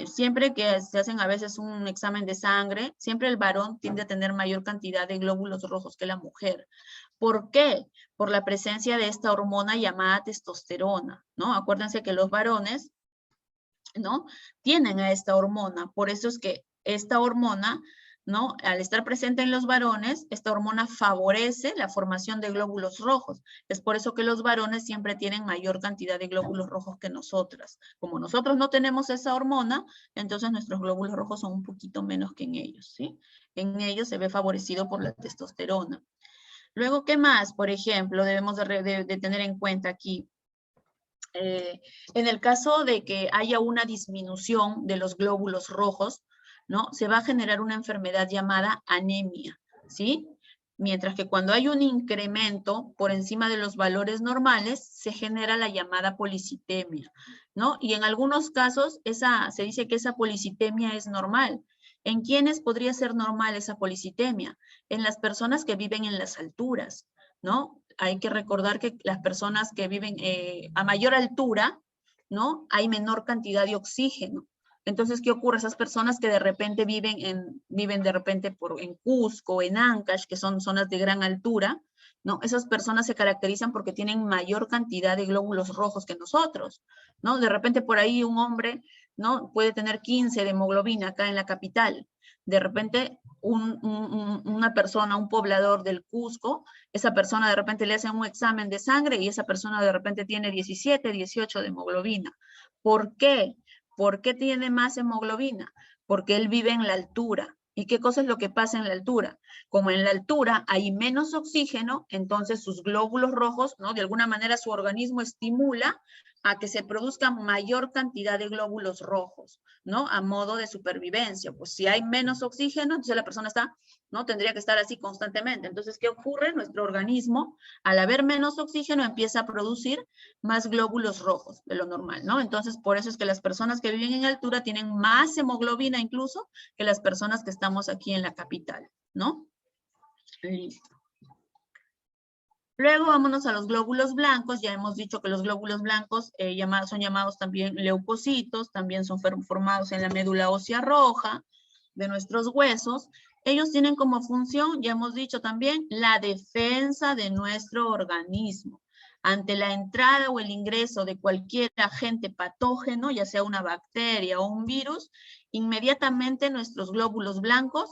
Siempre que se hacen a veces un examen de sangre, siempre el varón tiende a tener mayor cantidad de glóbulos rojos que la mujer. ¿Por qué? Por la presencia de esta hormona llamada testosterona, ¿no? Acuérdense que los varones, ¿no? Tienen a esta hormona, por eso es que esta hormona, ¿no? Al estar presente en los varones, esta hormona favorece la formación de glóbulos rojos. Es por eso que los varones siempre tienen mayor cantidad de glóbulos rojos que nosotras. Como nosotros no tenemos esa hormona, entonces nuestros glóbulos rojos son un poquito menos que en ellos, ¿sí? En ellos se ve favorecido por la testosterona. Luego, ¿qué más? Por ejemplo, debemos de tener en cuenta aquí. En el caso de que haya una disminución de los glóbulos rojos, ¿no? Se va a generar una enfermedad llamada anemia, ¿sí? Mientras que cuando hay un incremento por encima de los valores normales, se genera la llamada policitemia, ¿no? Y en algunos casos se dice que esa policitemia es normal. ¿En quiénes podría ser normal esa policitemia? En las personas que viven en las alturas, ¿no? Hay que recordar que las personas que viven a mayor altura, ¿no? Hay menor cantidad de oxígeno. Entonces, ¿qué ocurre? Esas personas que de repente viven de repente en Cusco, en Ancash, que son zonas de gran altura, ¿no? Esas personas se caracterizan porque tienen mayor cantidad de glóbulos rojos que nosotros, ¿no? De repente por ahí un hombre, ¿no? Puede tener 15 de hemoglobina acá en la capital. De repente una persona, un poblador del Cusco, esa persona de repente le hacen un examen de sangre y esa persona de repente tiene 17, 18 de hemoglobina. ¿Por qué? ¿Por qué tiene más hemoglobina? Porque él vive en la altura. ¿Y qué cosa es lo que pasa en la altura? Como en la altura hay menos oxígeno, entonces sus glóbulos rojos, ¿no? De alguna manera su organismo estimula a que se produzca mayor cantidad de glóbulos rojos, ¿no? A modo de supervivencia. Pues si hay menos oxígeno, entonces la persona está, ¿no? Tendría que estar así constantemente. Entonces, ¿qué ocurre? Nuestro organismo, al haber menos oxígeno, empieza a producir más glóbulos rojos de lo normal, ¿no? Entonces, por eso es que las personas que viven en altura tienen más hemoglobina incluso que las personas que estamos aquí en la capital, ¿no? Listo. Luego vámonos a los glóbulos blancos. Ya hemos dicho que los glóbulos blancos son llamados también leucocitos, también son formados en la médula ósea roja de nuestros huesos. Ellos tienen como función, ya hemos dicho también, la defensa de nuestro organismo. Ante la entrada o el ingreso de cualquier agente patógeno, ya sea una bacteria o un virus, inmediatamente nuestros glóbulos blancos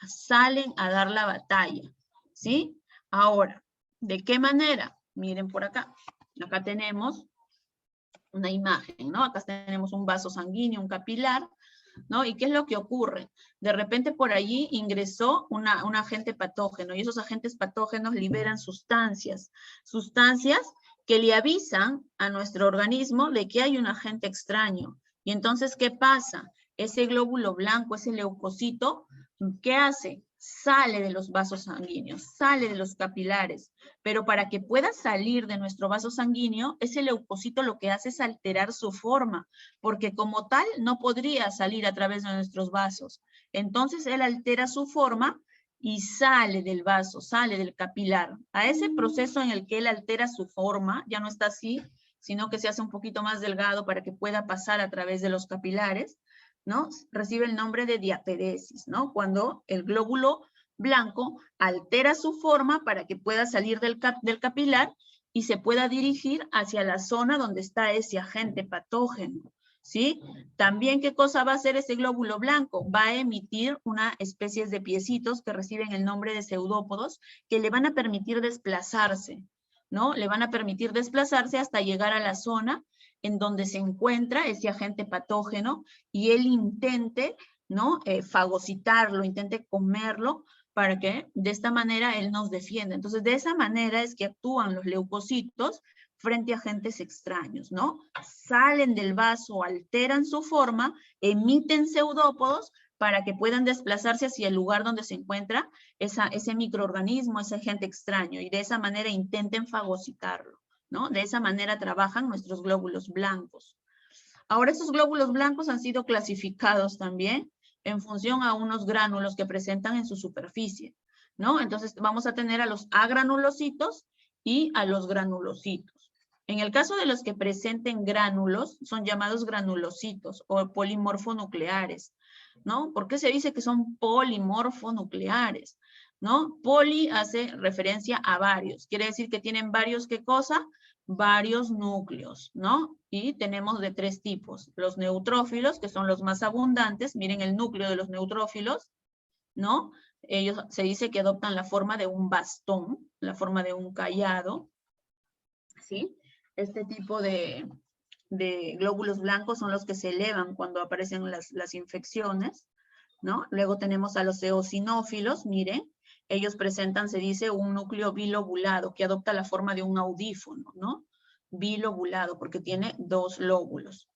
salen a dar la batalla, ¿sí? Ahora, ¿de qué manera? Miren por acá. Acá tenemos una imagen, ¿no? Acá tenemos un vaso sanguíneo, un capilar, ¿no? ¿Y qué es lo que ocurre? De repente por allí ingresó un agente patógeno y esos agentes patógenos liberan sustancias que le avisan a nuestro organismo de que hay un agente extraño. Y entonces, ¿qué pasa? Ese glóbulo blanco, ese leucocito, ¿qué hace? Sale de los vasos sanguíneos, sale de los capilares, pero para que pueda salir de nuestro vaso sanguíneo, ese leucocito lo que hace es alterar su forma, porque como tal no podría salir a través de nuestros vasos. Entonces él altera su forma y sale del vaso, sale del capilar. A ese proceso en el que él altera su forma, ya no está así, sino que se hace un poquito más delgado para que pueda pasar a través de los capilares, ¿no? Recibe el nombre de diaperesis, ¿no? Cuando el glóbulo blanco altera su forma para que pueda salir del capilar y se pueda dirigir hacia la zona donde está ese agente patógeno, ¿sí? También, ¿qué cosa va a hacer ese glóbulo blanco? Va a emitir una especie de piecitos que reciben el nombre de pseudópodos que le van a permitir desplazarse, ¿no? Le van a permitir desplazarse hasta llegar a la zona en donde se encuentra ese agente patógeno y él intente, ¿no? Fagocitarlo, intente comerlo, para que de esta manera él nos defienda. Entonces, de esa manera es que actúan los leucocitos frente a agentes extraños, ¿no? Salen del vaso, alteran su forma, emiten pseudópodos para que puedan desplazarse hacia el lugar donde se encuentra ese microorganismo, ese agente extraño, y de esa manera intenten fagocitarlo, ¿no? De esa manera trabajan nuestros glóbulos blancos. Ahora, estos glóbulos blancos han sido clasificados también en función a unos gránulos que presentan en su superficie, ¿no? Entonces, vamos a tener a los agranulocitos y a los granulocitos. En el caso de los que presenten gránulos, son llamados granulocitos o polimorfonucleares, ¿no? ¿Por qué se dice que son polimorfonucleares? ¿No? Poli hace referencia a varios, quiere decir que tienen varios, ¿qué cosa? Varios núcleos, ¿no? Y tenemos de 3 tipos. Los neutrófilos, que son los más abundantes, miren el núcleo de los neutrófilos, ¿no? Ellos se dice que adoptan la forma de un bastón, la forma de un cayado, ¿sí? Este tipo de glóbulos blancos son los que se elevan cuando aparecen las infecciones, ¿no? Luego tenemos a los eosinófilos, miren, ellos presentan, se dice, un núcleo bilobulado que adopta la forma de un audífono, ¿no? Bilobulado, porque tiene 2 lóbulos.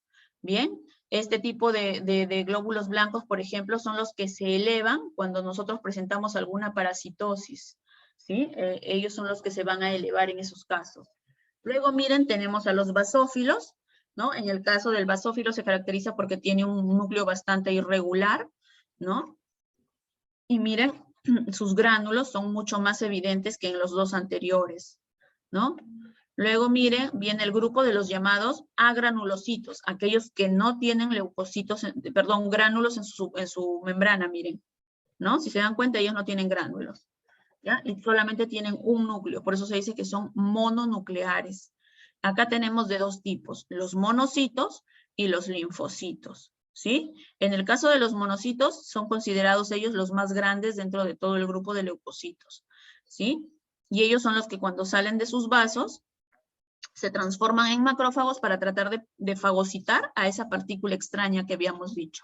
Bien, este tipo de glóbulos blancos, por ejemplo, son los que se elevan cuando nosotros presentamos alguna parasitosis, ¿sí? Ellos son los que se van a elevar en esos casos. Luego, miren, tenemos a los basófilos, ¿no? En el caso del basófilo se caracteriza porque tiene un núcleo bastante irregular, ¿no? Y miren, sus gránulos son mucho más evidentes que en los 2 anteriores, ¿no? Luego, miren, viene el grupo de los llamados agranulocitos, aquellos que no tienen leucocitos, perdón, gránulos en su membrana, miren, ¿no? Si se dan cuenta, ellos no tienen gránulos, ¿ya? Y solamente tienen un núcleo, por eso se dice que son mononucleares. Acá tenemos de 2 tipos, los monocitos y los linfocitos, ¿sí? En el caso de los monocitos, son considerados ellos los más grandes dentro de todo el grupo de leucocitos, ¿sí? Y ellos son los que cuando salen de sus vasos, se transforman en macrófagos para tratar de fagocitar a esa partícula extraña que habíamos dicho,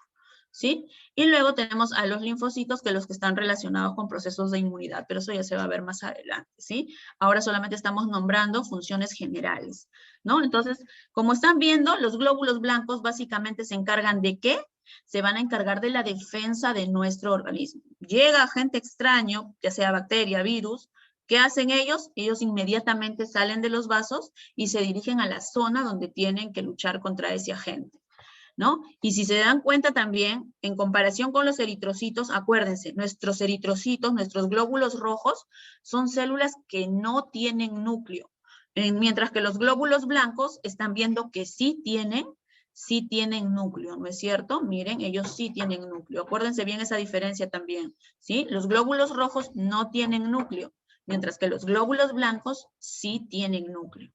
¿sí? Y luego tenemos a los linfocitos, que los que están relacionados con procesos de inmunidad, pero eso ya se va a ver más adelante, ¿sí? Ahora solamente estamos nombrando funciones generales, ¿no? Entonces, como están viendo, los glóbulos blancos básicamente se encargan ¿de qué? Se van a encargar de la defensa de nuestro organismo. Llega agente extraño, ya sea bacteria, virus. ¿Qué hacen ellos? Ellos inmediatamente salen de los vasos y se dirigen a la zona donde tienen que luchar contra ese agente, ¿no? Y si se dan cuenta también, en comparación con los eritrocitos, acuérdense, nuestros eritrocitos, nuestros glóbulos rojos, son células que no tienen núcleo, mientras que los glóbulos blancos están viendo que sí tienen núcleo, ¿no es cierto? Miren, ellos sí tienen núcleo. Acuérdense bien esa diferencia también, ¿sí? Los glóbulos rojos no tienen núcleo, mientras que los glóbulos blancos sí tienen núcleo.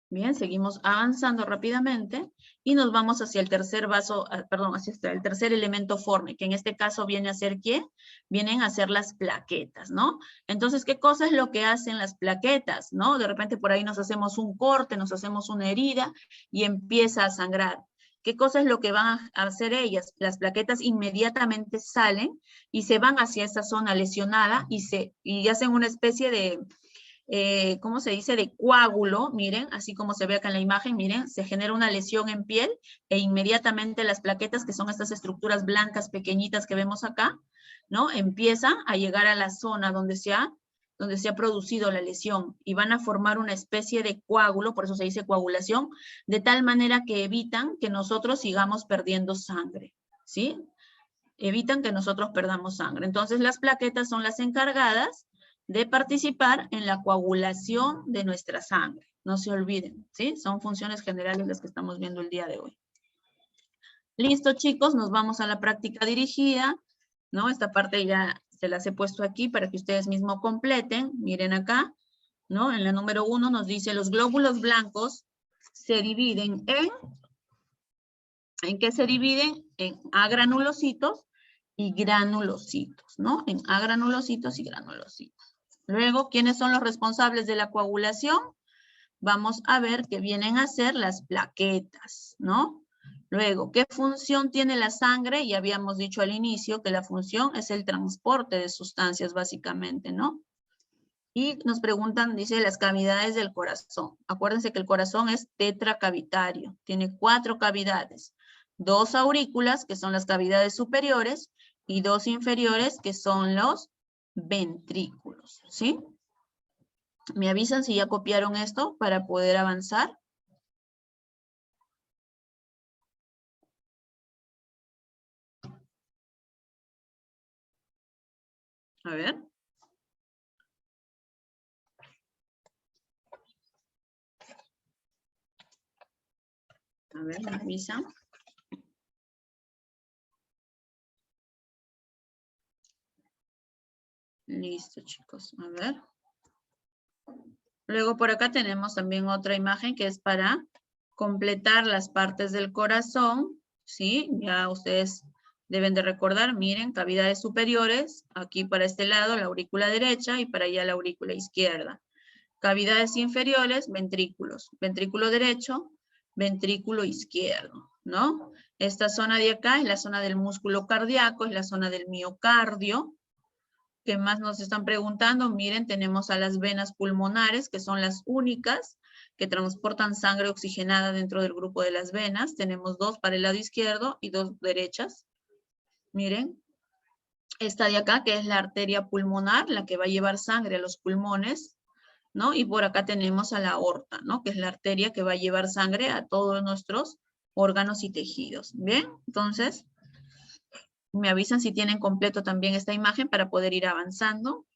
Bien, seguimos avanzando rápidamente y nos vamos hacia el tercer vaso, perdón, hacia el tercer elemento forme, que en este caso viene a ser ¿qué? Vienen a ser las plaquetas, ¿no? Entonces, ¿qué cosa es lo que hacen las plaquetas, no? De repente por ahí nos hacemos un corte, nos hacemos una herida y empieza a sangrar. ¿Qué cosa es lo que van a hacer ellas? Las plaquetas inmediatamente salen y se van hacia esa zona lesionada y hacen una especie de, ¿cómo se dice? De coágulo, miren, así como se ve acá en la imagen, miren, se genera una lesión en piel e inmediatamente las plaquetas, que son estas estructuras blancas pequeñitas que vemos acá, ¿no? Empiezan a llegar a la zona donde se ha producido la lesión y van a formar una especie de coágulo, por eso se dice coagulación, de tal manera que evitan que nosotros sigamos perdiendo sangre, ¿sí? Evitan que nosotros perdamos sangre. Entonces las plaquetas son las encargadas de participar en la coagulación de nuestra sangre. No se olviden, ¿sí? Son funciones generales las que estamos viendo el día de hoy. Listo, chicos, nos vamos a la práctica dirigida, ¿no? Esta parte ya se las he puesto aquí para que ustedes mismos completen. Miren acá, ¿no? En la número 1 nos dice los glóbulos blancos se dividen ¿en qué se dividen? En agranulocitos y granulocitos, ¿no? En agranulocitos y granulocitos. Luego, ¿quiénes son los responsables de la coagulación? Vamos a ver que vienen a ser las plaquetas, ¿no? Luego, ¿qué función tiene la sangre? Ya habíamos dicho al inicio que la función es el transporte de sustancias, básicamente, ¿no? Y nos preguntan, dice, las cavidades del corazón. Acuérdense que el corazón es tetracavitario, tiene 4 cavidades. 2 aurículas, que son las cavidades superiores, y 2 inferiores, que son los ventrículos, ¿sí? ¿Me avisan si ya copiaron esto para poder avanzar? A ver. A ver, me avisan. Listo, chicos. A ver. Luego por acá tenemos también otra imagen que es para completar las partes del corazón, ¿sí? Ya ustedes deben de recordar, miren, cavidades superiores, aquí para este lado la aurícula derecha y para allá la aurícula izquierda. Cavidades inferiores, ventrículos. Ventrículo derecho, ventrículo izquierdo, ¿no? Esta zona de acá es la zona del músculo cardíaco, es la zona del miocardio. ¿Qué más nos están preguntando? Miren, tenemos a las venas pulmonares, que son las únicas que transportan sangre oxigenada dentro del grupo de las venas. Tenemos 2 para el lado izquierdo y 2 derechas. Miren, esta de acá, que es la arteria pulmonar, la que va a llevar sangre a los pulmones, ¿no? Y por acá tenemos a la aorta, ¿no? Que es la arteria que va a llevar sangre a todos nuestros órganos y tejidos. ¿Bien? Entonces, me avisan si tienen completo también esta imagen para poder ir avanzando.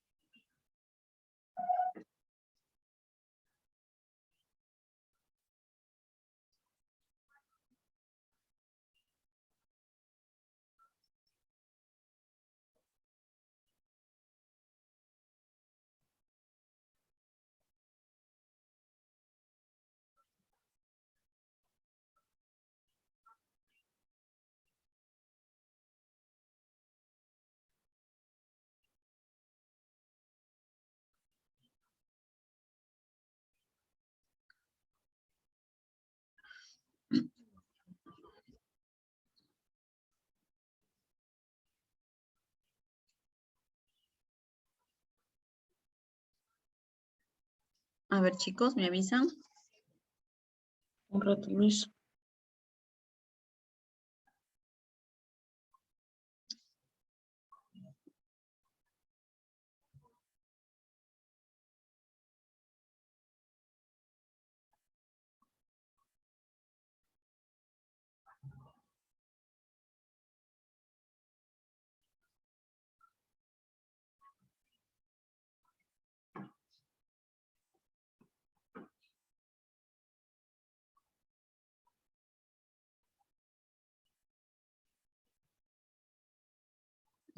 A ver, chicos, me avisan. Un rato, Luis.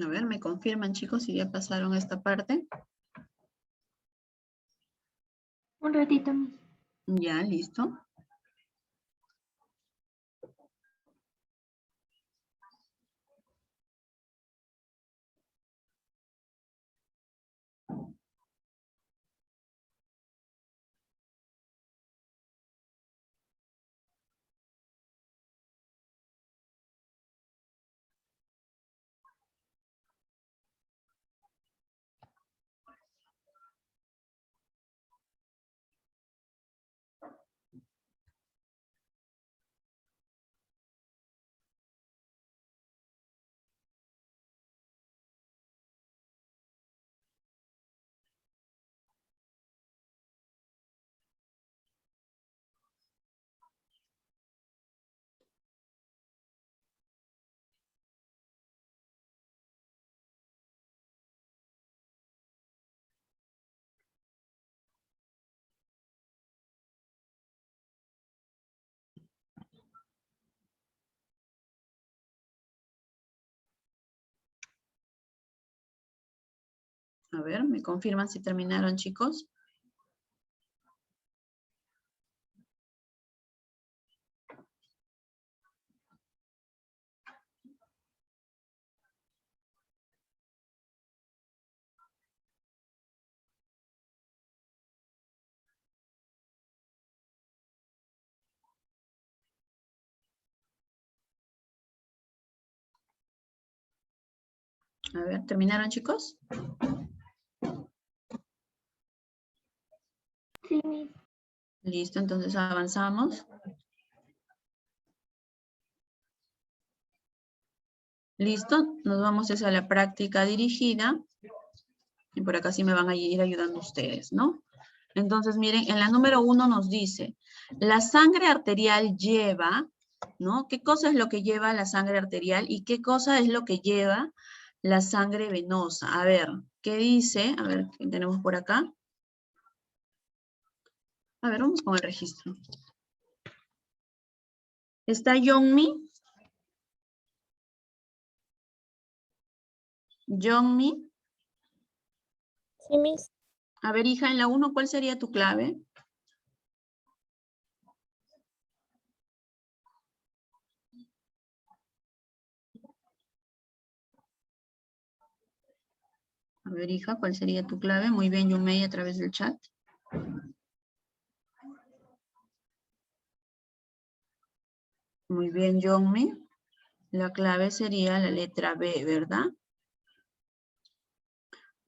A ver, me confirman, chicos, si ya pasaron esta parte. Un ratito. Ya, listo. A ver, me confirman si terminaron, chicos. A ver, ¿terminaron, chicos? Sí, Miss. Listo, entonces avanzamos. Listo, nos vamos hacia la práctica dirigida. Y por acá sí me van a ir ayudando ustedes, ¿no? Entonces, miren, en la número 1 nos dice, la sangre arterial lleva, ¿no? ¿Qué cosa es lo que lleva la sangre arterial y qué cosa es lo que lleva la sangre venosa? A ver, ¿qué dice? A ver, ¿qué tenemos por acá? A ver, vamos con el registro. ¿Está Youngmi? Youngmi. Sí, Miss. A ver, hija, en la 1, ¿cuál sería tu clave? A ver, hija, ¿cuál sería tu clave? Muy bien, Yumei, a través del chat. Muy bien, Youngmi. La clave sería la letra B, ¿verdad?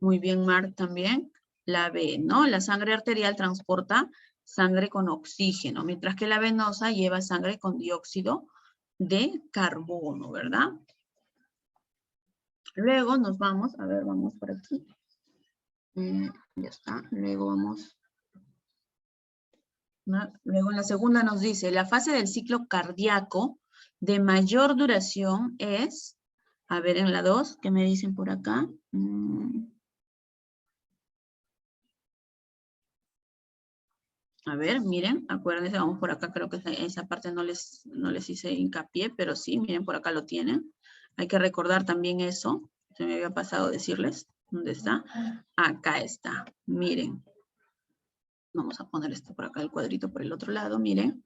Muy bien, Mark, también. La B, ¿no? La sangre arterial transporta sangre con oxígeno, mientras que la venosa lleva sangre con dióxido de carbono, ¿verdad? Luego nos vamos, a ver, vamos por aquí. Ya está, luego vamos. ¿No? Luego en la segunda nos dice, la fase del ciclo cardíaco de mayor duración es, a ver en la 2, ¿qué me dicen por acá? A ver, miren, acuérdense, vamos por acá, creo que esa parte no les hice hincapié, pero sí, miren, por acá lo tienen. Hay que recordar también eso, se me había pasado decirles, ¿dónde está? Acá está, miren. Vamos a poner esto por acá, el cuadrito por el otro lado, miren.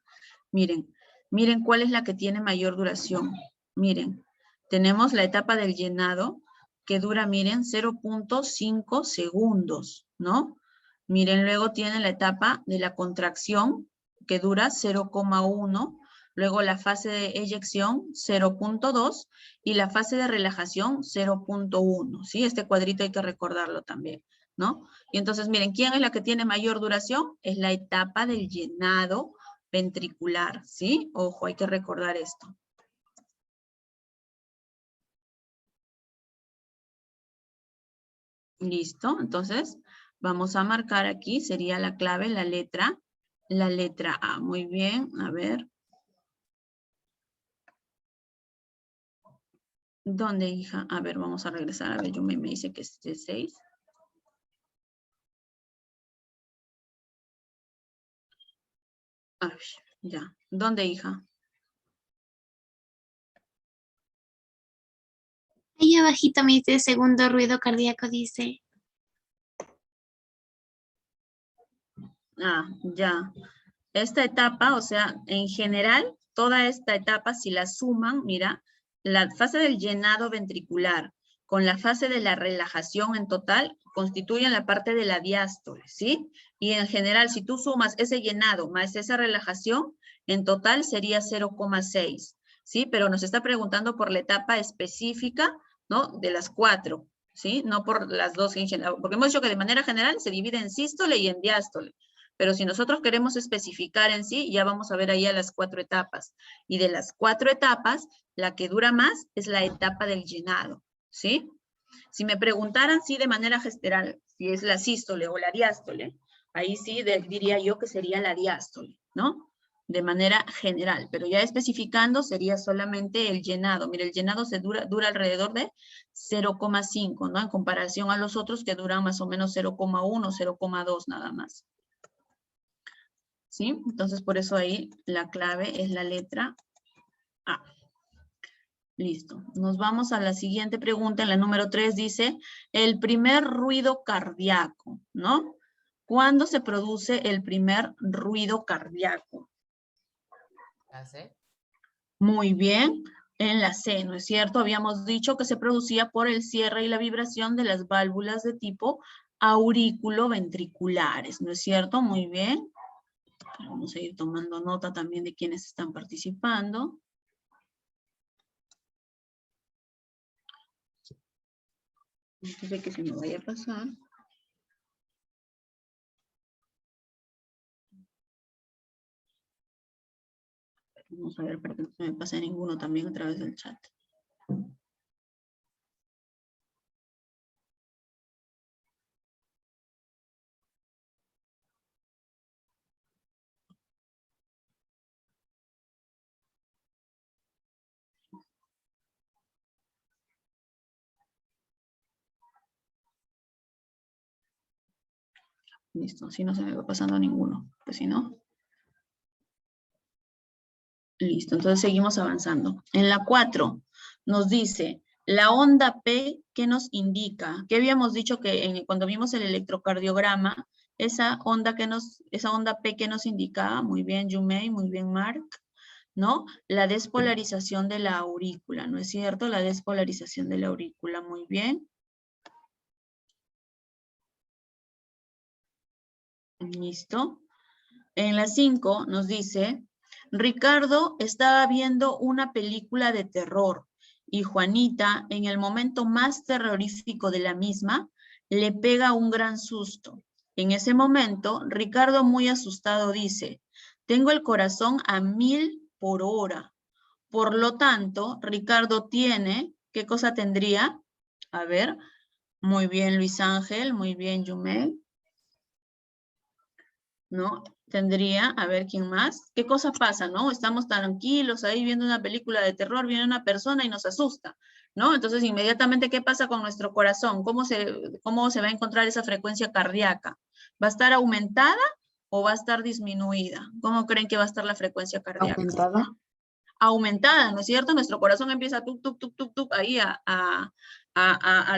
Miren cuál es la que tiene mayor duración. Miren, tenemos la etapa del llenado que dura, miren, 0.5 segundos, ¿no? Miren, luego tiene la etapa de la contracción que dura 0,1, luego la fase de eyección 0.2 y la fase de relajación 0.1, ¿sí? Este cuadrito hay que recordarlo también, ¿no? Y entonces, miren, ¿quién es la que tiene mayor duración? Es la etapa del llenado ventricular, ¿sí? Ojo, hay que recordar esto. Listo, entonces vamos a marcar aquí, sería la clave, la letra A. Muy bien, a ver. ¿Dónde, hija? A ver, vamos a regresar. A ver, yo me dice que es de 6. Ya. ¿Dónde, hija? Ahí abajito me dice segundo ruido cardíaco, dice. Ya. Esta etapa, o sea, en general, toda esta etapa, si la suman, mira, la fase del llenado ventricular con la fase de la relajación en total constituyen la parte de la diástole, ¿sí? Y en general, si tú sumas ese llenado más esa relajación, en total sería 0,6, ¿sí? Pero nos está preguntando por la etapa específica, ¿no? De las 4, ¿sí? No por las dos en general, porque hemos dicho que de manera general se divide en sístole y en diástole. Pero si nosotros queremos especificar en sí, ya vamos a ver ahí a las 4 etapas. Y de las 4 etapas, la que dura más es la etapa del llenado, ¿sí? Si me preguntaran si de manera general, si es la sístole o la diástole, ahí sí diría yo que sería la diástole, ¿no? De manera general, pero ya especificando sería solamente el llenado. Mira, el llenado dura alrededor de 0,5, ¿no? En comparación a los otros que duran más o menos 0,1, 0,2 nada más. ¿Sí? Entonces, por eso ahí la clave es la letra A. Listo. Nos vamos a la siguiente pregunta. En la número 3 dice, el primer ruido cardíaco, ¿no? ¿Cuándo se produce el primer ruido cardíaco? ¿La C? Muy bien. En la C, ¿no es cierto? Habíamos dicho que se producía por el cierre y la vibración de las válvulas de tipo aurículo-ventriculares, ¿no es cierto? Muy bien. Vamos a ir tomando nota también de quienes están participando. Antes de que se me vaya a pasar. Vamos a ver para que no se me pase ninguno también a través del chat. Listo, así no se me va pasando ninguno, pues si no. Listo, entonces seguimos avanzando. En la 4 nos dice la onda P que nos indica, que habíamos dicho que cuando vimos el electrocardiograma, esa onda P que nos indicaba, muy bien Yumei, muy bien Mark, ¿no? La despolarización de la aurícula, ¿no es cierto? La despolarización de la aurícula, muy bien. Listo. En la 5 nos dice, Ricardo estaba viendo una película de terror y Juanita, en el momento más terrorífico de la misma, le pega un gran susto. En ese momento, Ricardo muy asustado dice, tengo el corazón a 1000 por hora. Por lo tanto, Ricardo tiene, ¿qué cosa tendría? A ver, muy bien Luis Ángel, muy bien Yumel. ¿No? Tendría, a ver, ¿quién más? ¿Qué cosa pasa, no? Estamos tranquilos ahí viendo una película de terror, viene una persona y nos asusta, ¿no? Entonces, inmediatamente, ¿qué pasa con nuestro corazón? ¿Cómo se va a encontrar esa frecuencia cardíaca? ¿Va a estar aumentada o va a estar disminuida? ¿Cómo creen que va a estar la frecuencia cardíaca? Aumentada. Aumentada, ¿no es cierto? Nuestro corazón empieza tuk, tuk, tuk, tuk, tuk, ahí a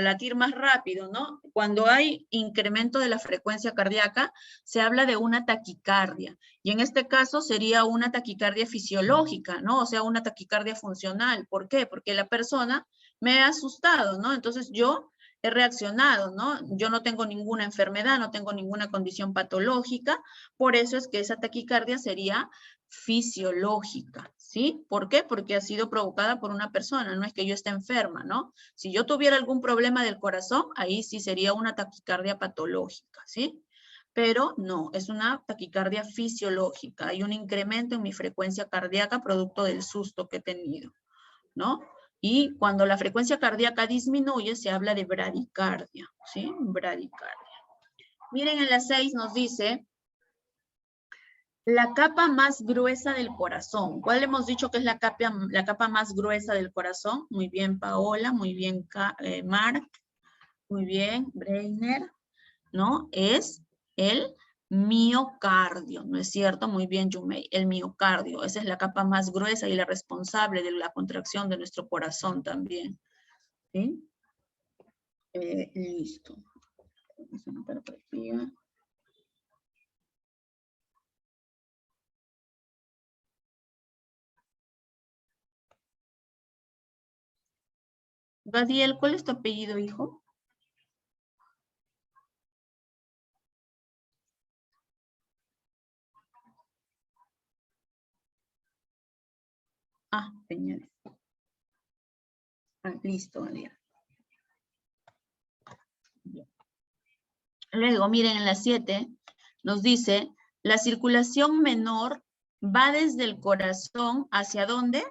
latir más rápido, ¿no? Cuando hay incremento de la frecuencia cardíaca, se habla de una taquicardia. Y en este caso sería una taquicardia fisiológica, ¿no? O sea, una taquicardia funcional. ¿Por qué? Porque la persona me ha asustado, ¿no? Entonces yo he reaccionado, ¿no? Yo no tengo ninguna enfermedad, no tengo ninguna condición patológica, por eso es que esa taquicardia sería fisiológica, ¿sí? ¿Por qué? Porque ha sido provocada por una persona, no es que yo esté enferma, ¿no? Si yo tuviera algún problema del corazón, ahí sí sería una taquicardia patológica, ¿sí? Pero no, es una taquicardia fisiológica, hay un incremento en mi frecuencia cardíaca producto del susto que he tenido, ¿no? Y cuando la frecuencia cardíaca disminuye, se habla de bradicardia, ¿sí? Bradicardia. Miren, en la 6 nos dice la capa más gruesa del corazón. ¿Cuál hemos dicho que es la capa más gruesa del corazón? Muy bien, Paola, muy bien, Mark, muy bien, Breiner, ¿no? Es el miocardio, ¿no es cierto? Muy bien, Yumei, el miocardio. Esa es la capa más gruesa y la responsable de la contracción de nuestro corazón también. ¿Sí? Listo. Vamos a anotar por aquí. Gadiel, ¿cuál es tu apellido, hijo? Ah, Peña. Ah, listo, Gadiel. Luego, miren, en la 7 nos dice, la circulación menor va desde el corazón ¿hacia dónde?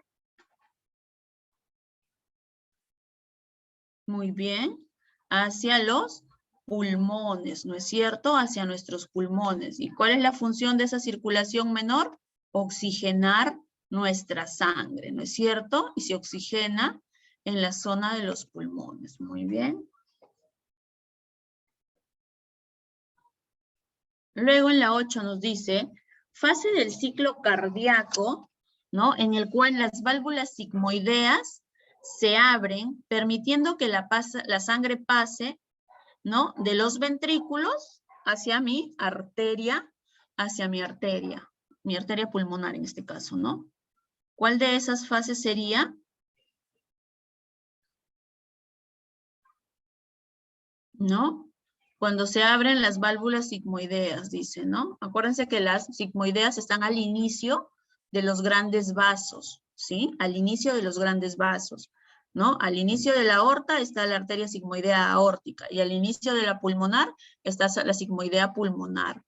Muy bien, hacia los pulmones, ¿no es cierto? Hacia nuestros pulmones. ¿Y cuál es la función de esa circulación menor? Oxigenar nuestra sangre, ¿no es cierto? Y se oxigena en la zona de los pulmones. Muy bien. Luego en la 8 nos dice, fase del ciclo cardíaco, ¿no? En el cual las válvulas sigmoideas se abren, permitiendo que la sangre pase, ¿no? De los ventrículos hacia mi arteria pulmonar en este caso, ¿no? ¿Cuál de esas fases sería? ¿No? Cuando se abren las válvulas sigmoideas, dice, ¿no? Acuérdense que las sigmoideas están al inicio de los grandes vasos, ¿sí? Al inicio de los grandes vasos. ¿no? Al inicio de la aorta está la arteria sigmoidea aórtica y al inicio de la pulmonar está la sigmoidea pulmonar.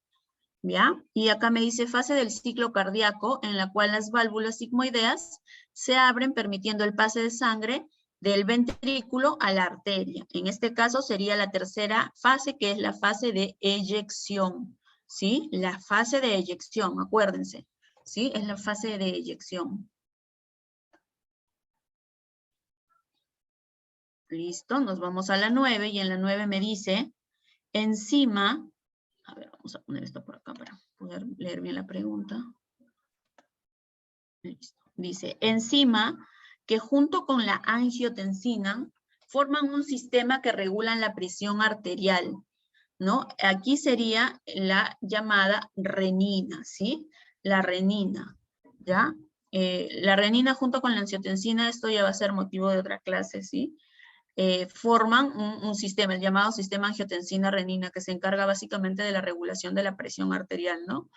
¿Ya? Y acá me dice fase del ciclo cardíaco en la cual las válvulas sigmoideas se abren permitiendo el pase de sangre del ventrículo a la arteria. En este caso sería la tercera fase, que es la fase de eyección, ¿sí? La fase de eyección, acuérdense, ¿sí? Es la fase de eyección. Listo, nos vamos a la 9 y en la 9 me dice, enzima, a ver, vamos a poner esto por acá para poder leer bien la pregunta. Listo. Dice, enzima que junto con la angiotensina forman un sistema que regulan la presión arterial, ¿no? Aquí sería la llamada renina, ¿sí? La renina, ¿ya? La renina junto con la angiotensina, esto ya va a ser motivo de otra clase, ¿sí? Forman un sistema, el llamado sistema angiotensina-renina, que se encarga básicamente de la regulación de la presión arterial, ¿no?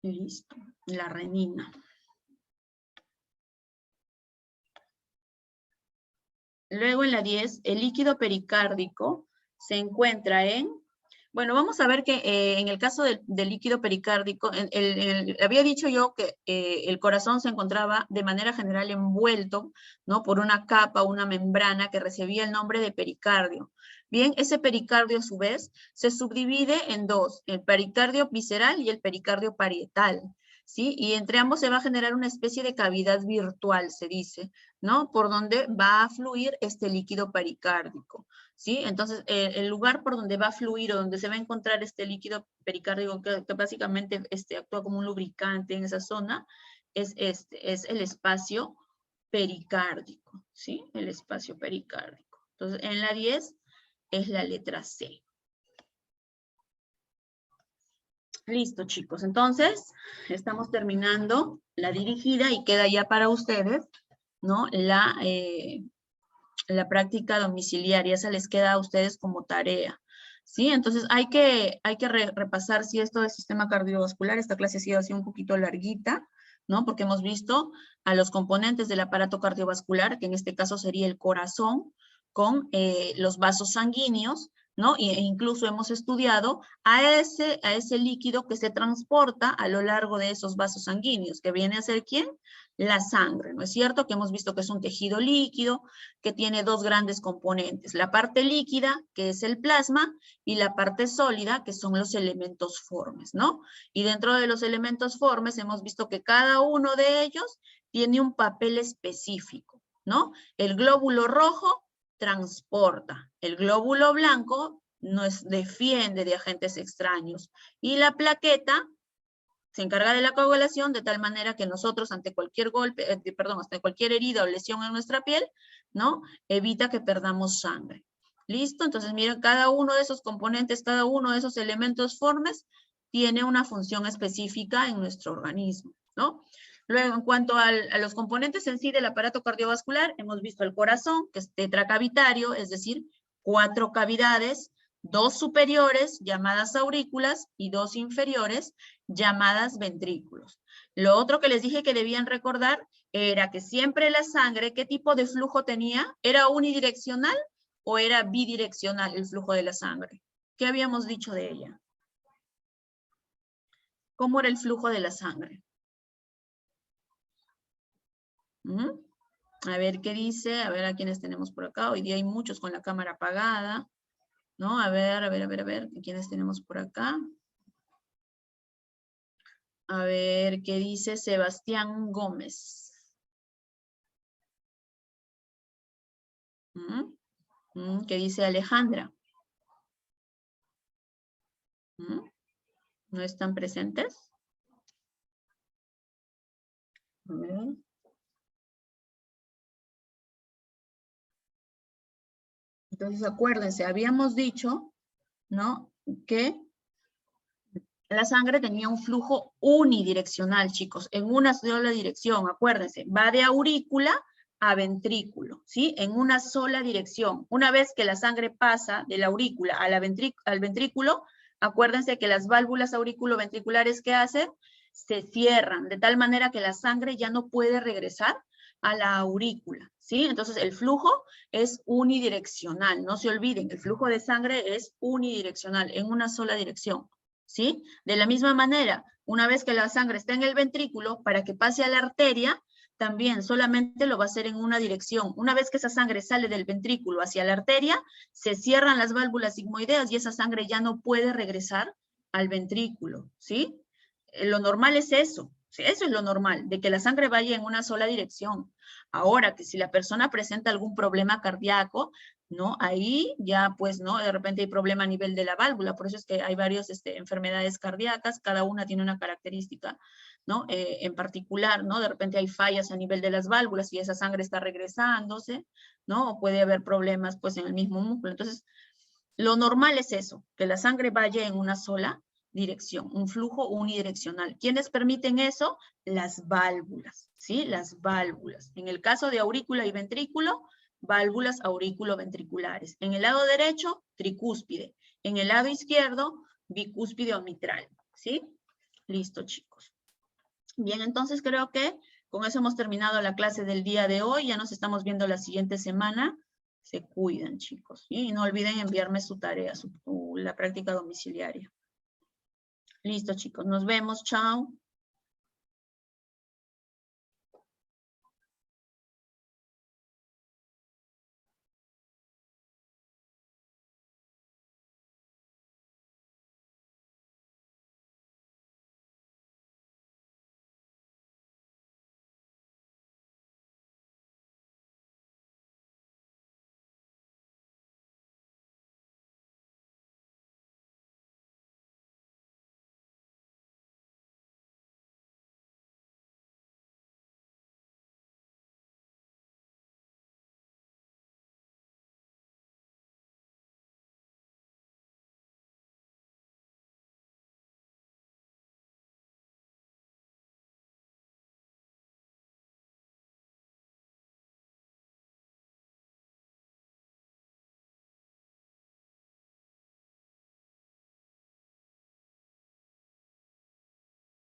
Listo, la renina. Luego en la 10, el líquido pericárdico se encuentra en, bueno, vamos a ver que en el caso del líquido pericárdico, había dicho yo que el corazón se encontraba de manera general envuelto, ¿no? Por una capa, una membrana que recibía el nombre de pericardio. Bien, ese pericardio a su vez se subdivide en dos, el pericardio visceral y el pericardio parietal, ¿sí? Y entre ambos se va a generar una especie de cavidad virtual, se dice, ¿no? Por donde va a fluir este líquido pericárdico, ¿sí? Entonces, el lugar por donde va a fluir o donde se va a encontrar este líquido pericárdico que básicamente actúa como un lubricante en esa zona, es el espacio pericárdico, ¿sí? El espacio pericárdico. Entonces, en la 10 es la letra C. Listo, chicos. Entonces, estamos terminando la dirigida y queda ya para ustedes, ¿no? La práctica domiciliaria, esa les queda a ustedes como tarea, ¿sí? Entonces hay que repasar si esto del sistema cardiovascular, esta clase ha sido así un poquito larguita, ¿no? Porque hemos visto a los componentes del aparato cardiovascular, que en este caso sería el corazón, con los vasos sanguíneos, ¿no? E incluso hemos estudiado a ese líquido que se transporta a lo largo de esos vasos sanguíneos, que viene a ser ¿quién? La sangre, ¿no es cierto? Que hemos visto que es un tejido líquido, que tiene dos grandes componentes, la parte líquida, que es el plasma, y la parte sólida, que son los elementos formes, ¿no? Y dentro de los elementos formes hemos visto que cada uno de ellos tiene un papel específico, ¿no? El glóbulo rojo transporta, el glóbulo blanco nos defiende de agentes extraños, y la plaqueta se encarga de la coagulación de tal manera que nosotros ante cualquier golpe, ante cualquier herida o lesión en nuestra piel, ¿no? Evita que perdamos sangre. ¿Listo? Entonces miren, cada uno de esos componentes, cada uno de esos elementos formes tiene una función específica en nuestro organismo, ¿no? Luego, en cuanto a los componentes en sí del aparato cardiovascular, hemos visto el corazón, que es tetracavitario, es decir, 4 cavidades, 2 superiores, llamadas aurículas, y 2 inferiores, llamadas ventrículos. Lo otro que les dije que debían recordar era que siempre la sangre, ¿qué tipo de flujo tenía? ¿Era unidireccional o era bidireccional el flujo de la sangre? ¿Qué habíamos dicho de ella? ¿Cómo era el flujo de la sangre? A ver qué dice, a ver a quiénes tenemos por acá. Hoy día hay muchos con la cámara apagada, ¿no? A ver, ¿quiénes tenemos por acá? A ver qué dice Sebastián Gómez. ¿Qué dice Alejandra? ¿No están presentes? A ver. Entonces, acuérdense, habíamos dicho, ¿no? Que la sangre tenía un flujo unidireccional, chicos, en una sola dirección, acuérdense, va de aurícula a ventrículo, ¿sí? En una sola dirección. Una vez que la sangre pasa de la aurícula a al ventrículo, acuérdense que las válvulas auriculoventriculares, ¿qué hacen? Se cierran, de tal manera que la sangre ya no puede regresar a la aurícula, ¿sí? Entonces el flujo es unidireccional, no se olviden, el flujo de sangre es unidireccional, en una sola dirección, ¿sí? De la misma manera, una vez que la sangre está en el ventrículo, para que pase a la arteria, también solamente lo va a hacer en una dirección. Una vez que esa sangre sale del ventrículo hacia la arteria, se cierran las válvulas sigmoideas y esa sangre ya no puede regresar al ventrículo, ¿sí? Lo normal es eso. Sí, eso es lo normal, de que la sangre vaya en una sola dirección. Ahora, que si la persona presenta algún problema cardíaco, ¿no? Ahí ya, pues, ¿no? De repente hay problema a nivel de la válvula, por eso es que hay varias enfermedades cardíacas, cada una tiene una característica, ¿no? En particular, ¿no? De repente hay fallas a nivel de las válvulas y esa sangre está regresándose, ¿no? O puede haber problemas, pues, en el mismo músculo. Entonces, lo normal es eso, que la sangre vaya en una sola dirección, un flujo unidireccional. ¿Quiénes permiten eso? Las válvulas, ¿sí? Las válvulas. En el caso de aurícula y ventrículo, válvulas aurículo-ventriculares. En el lado derecho, tricúspide. En el lado izquierdo, bicúspide o mitral, ¿sí? Listo, chicos. Bien, entonces creo que con eso hemos terminado la clase del día de hoy. Ya nos estamos viendo la siguiente semana. Se cuidan, chicos. ¿Sí? Y no olviden enviarme su tarea, la práctica domiciliaria. Listo, chicos. Nos vemos. Chao.